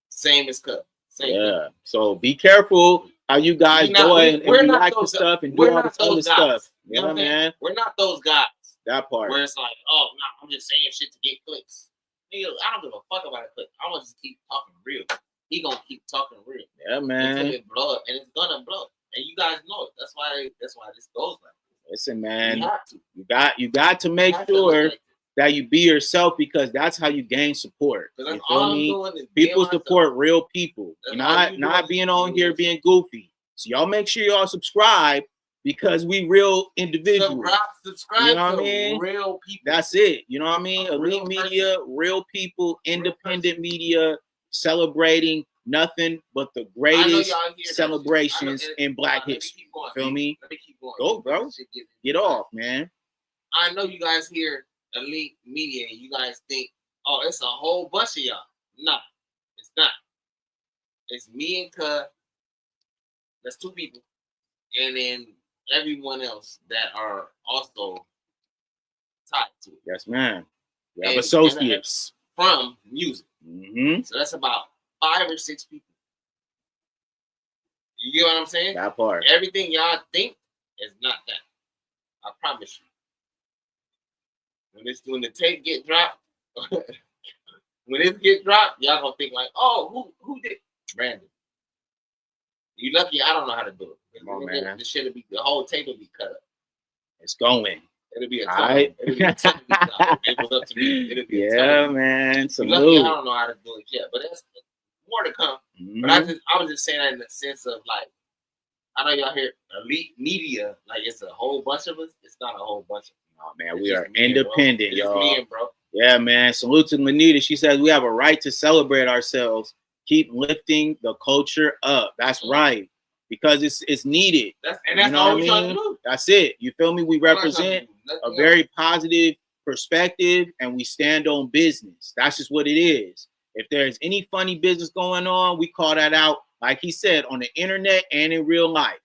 Same as Cup. Same thing. So be careful how you guys go and react to stuff and do all this other stuff. You know what I mean? We're not those guys. That part. Where it's like, oh, no, I'm just saying shit to get clicks. Nigga, I don't give a fuck about a click. I'm going to just keep talking real. He gonna keep talking real. Yeah, man. Until it blow up, and it's gonna blow up, and you guys know it. That's why this goes like this. Listen, man. You got to make sure that you be yourself because that's how you gain support. You feel me? People support real people. You're not being on here being goofy. So y'all make sure y'all subscribe because we real individuals. Subscribe You know what to I mean? real people. That's it. You know what I mean? A real Elite media, real people, independent media, celebrating nothing but the greatest celebrations in Black history. Feel me? Let me keep going. Go, bro. Get off, man. I know you guys hear elite media and you guys think, oh, it's a whole bunch of y'all. No, it's not. It's me and Cuz. That's 2 people. And then everyone else that are also tied to it. Yes, man. We have associates from music. Mm-hmm. So that's about 5 or 6 people. You get what I'm saying? That part. Everything y'all think is not that. I promise you. When the tape get dropped, when it get dropped, y'all gonna think like, oh, who did? Brandon. You lucky I don't know how to do it. Come on, man. The whole tape will be cut up. It's going. It'll be a all right. It'll be a it was up to me. It'll be a man. Salute. Lucky I don't know how to do it yet, but that's more to come. Mm-hmm. But I was just saying that in the sense of like, I know y'all hear elite media, like it's a whole bunch of us. It's not a whole bunch of us. Oh man, we are independent, y'all. Me and bro. Yeah, man. Salute to Lanita. She says we have a right to celebrate ourselves. Keep lifting the culture up. That's right. Because it's needed. That's you know all what I mean? That's it. You feel me? We represent a very positive perspective and we stand on business. That's just what it is. If there's any funny business going on, we call that out, like he said, on the internet and in real life.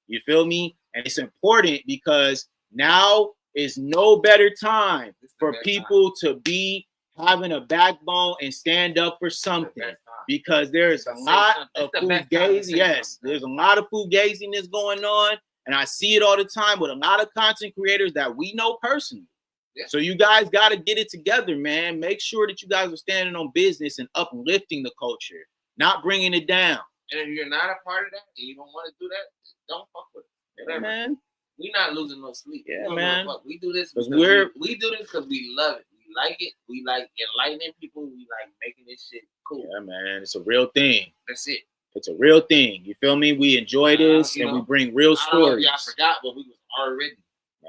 You feel me? And it's important because now is no better time for people to be having a backbone and stand up for something. Because there's a lot of fugazi. Yes, there's a lot of fugaziness going on. And I see it all the time with a lot of content creators that we know personally. Yeah. So you guys got to get it together, man. Make sure that you guys are standing on business and uplifting the culture, not bringing it down. And if you're not a part of that and you don't want to do that, don't fuck with it. Yeah, man. We're not losing no sleep. Yeah, man. We do this because we do this because we love it. We like it. We like enlightening people. We like making this shit cool. Yeah, man. It's a real thing. That's it. It's a real thing. You feel me? We enjoy this and we bring real stories. Y'all forgot, but we was already.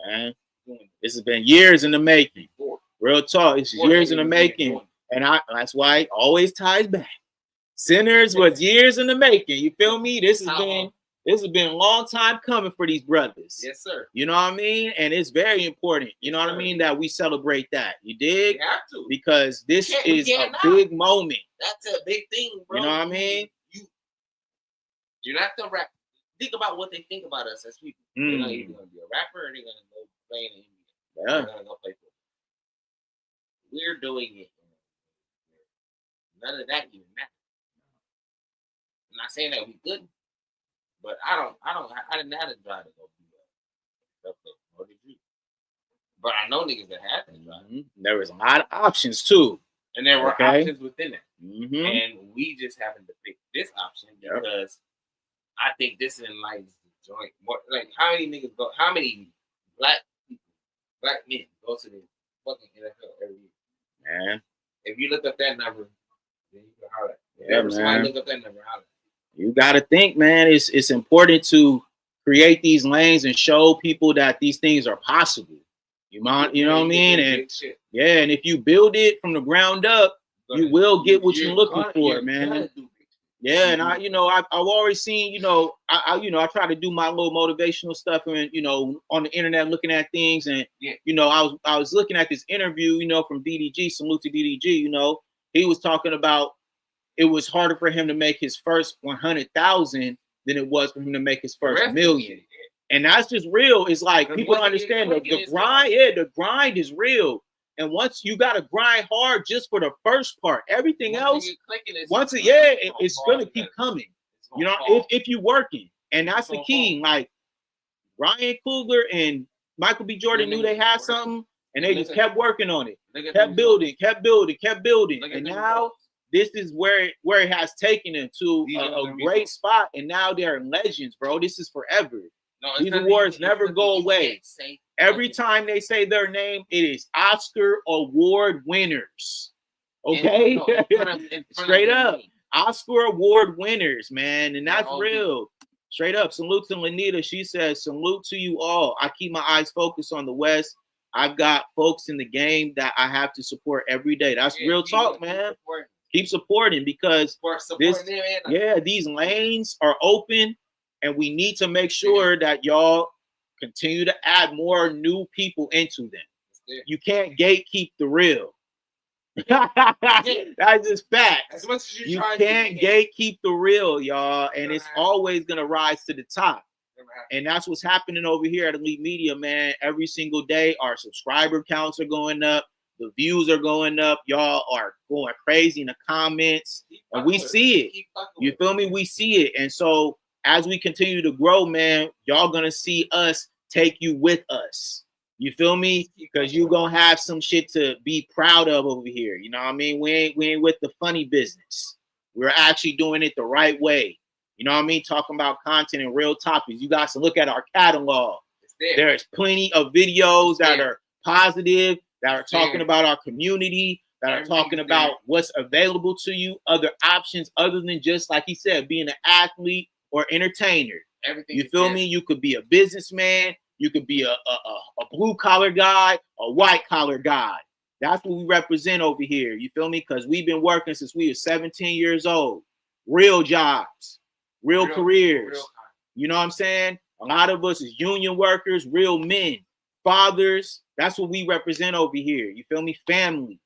Man, this has been years in the making. Real talk. It's years in the making. And that's why it always ties back. Sinners was years in the making. You feel me? This has been a long time coming for these brothers. Yes, sir. You know what I mean? And it's very important. You know what I mean? That we celebrate that. You dig? We have to. Because this is a big moment. That's a big thing, bro. You know what I mean? You're not the rap. Think about what they think about us as people. They're either going to be a rapper or they're going to go play in the NBA. Yeah. They're going to go play football. We're doing it. None of that even matters. I'm not saying that we couldn't, but I didn't have to try to go do that. What did you? But I know niggas that had to try. There was a lot of options too. And there were options within it. And we just happened to pick this option because I think this enlightens the joint. More, like how many niggas go? How many black men go to the fucking NFL every year? Man, if you look up that number, then you can holler. Yeah, man. Somebody look up that number, holler. You got to think, man. It's important to create these lanes and show people that these things are possible. You know what I mean? And yeah, and if you build it from the ground up, you will get what you're looking for, man. Yeah, and I've always seen, I try to do my little motivational stuff and on the internet looking at things, and I was looking at this interview, from DDG, salute to DDG, he was talking about it was harder for him to make his first 100,000 than it was for him to make his first million. And that's just real. It's like people don't understand the grind. Yeah, the grind is real. And once you got to grind hard just for the first part, everything else, it's going to keep coming. If you're working. And that's the key. Like Ryan Coogler and Michael B. Jordan knew they had something and they just kept working on it. Kept building. And now this is where it has taken them to a great spot. And now they're legends, bro. This is forever. These awards never go away. Every time they say their name, it is Oscar Award winners. Okay? Straight up. Oscar Award winners, man. And that's real. Straight up, salute to Lanita. She says, salute to you all. I keep my eyes focused on the West. I've got folks in the game that I have to support every day. That's real talk, man. Keep supporting because these lanes are open, and we need to make sure that y'all continue to add more new people into them. You can't gatekeep the real. That's just fact. As much as you can't gatekeep the real, y'all, and it's always gonna rise to the top. And that's what's happening over here at Elite Media, man. Every single day, our subscriber counts are going up, the views are going up, y'all are going crazy in the comments, and we see it. You feel me? We see it, and so as we continue to grow, man, y'all gonna see us take you with us. You feel me? Because you gonna have some shit to be proud of over here. You know what I mean? We ain't with the funny business. We're actually doing it the right way. You know what I mean? Talking about content and real topics. You guys to look at our catalog. There's plenty of videos that are positive, that are talking about our community, that are talking about what's available to you, other options other than just, like he said, being an athlete or entertainer. Everything. You feel me? You could be a businessman. You could be a blue-collar guy, a white-collar guy. That's what we represent over here. You feel me? Because we've been working since we were 17 years old. Real jobs, real careers. You know what I'm saying? A lot of us is union workers, real men, fathers. That's what we represent over here. You feel me? Family.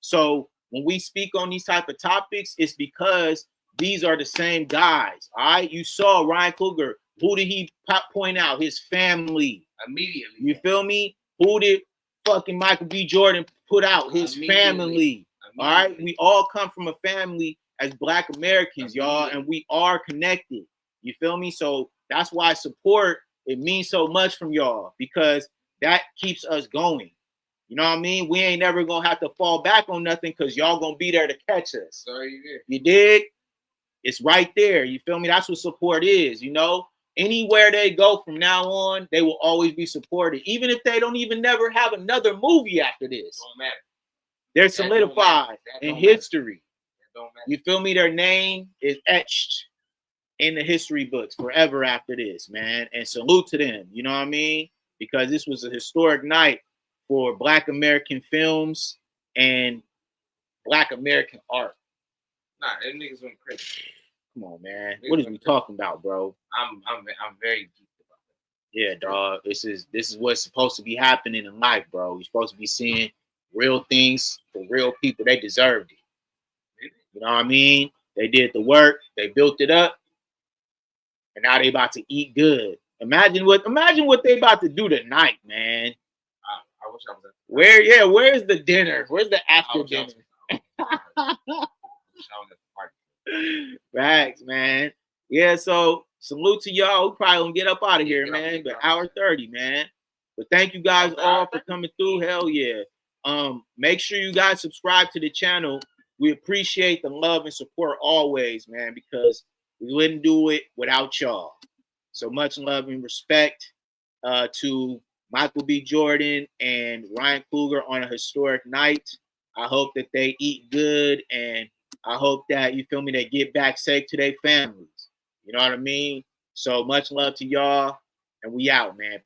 So when we speak on these type of topics, it's because these are the same guys. All right? You saw Ryan Coogler. Who did he point out? His family. Immediately. You feel me? Who did fucking Michael B. Jordan put out? His family. All right? We all come from a family as Black Americans, y'all, and we are connected. You feel me? So that's why support, it means so much from y'all, because that keeps us going. You know what I mean? We ain't never going to have to fall back on nothing because y'all going to be there to catch us. Sorry, you did. You dig? It's right there. You feel me? That's what support is, you know? Anywhere they go from now on, they will always be supported. Even if they don't even never have another movie after this. Don't matter. They're solidified in history. You feel me? Their name is etched in the history books forever after this, man. And salute to them. You know what I mean? Because this was a historic night for Black American films and Black American art. Nah, them niggas went crazy. Come on, man. What is we talking about, bro? I'm very deep about that. Yeah, dog. This is what's supposed to be happening in life, bro. You're supposed to be seeing real things for real people. They deserved it. You know what I mean? They did the work. They built it up, and now they about to eat good. Imagine what they about to do tonight, man. I wish I was at where's the dinner? Where's the after dinner? Facts, man. Yeah, so salute to y'all. We probably gonna get up out of here, man. But hour 30, man. But thank you guys all for coming through. Hell yeah. Make sure you guys subscribe to the channel. We appreciate the love and support always, man, because we wouldn't do it without y'all. So much love and respect to Michael B. Jordan and Ryan Coogler on a historic night. I hope that they eat good, and I hope that, you feel me, they get back safe to their families. You know what I mean? So much love to y'all, and we out, man.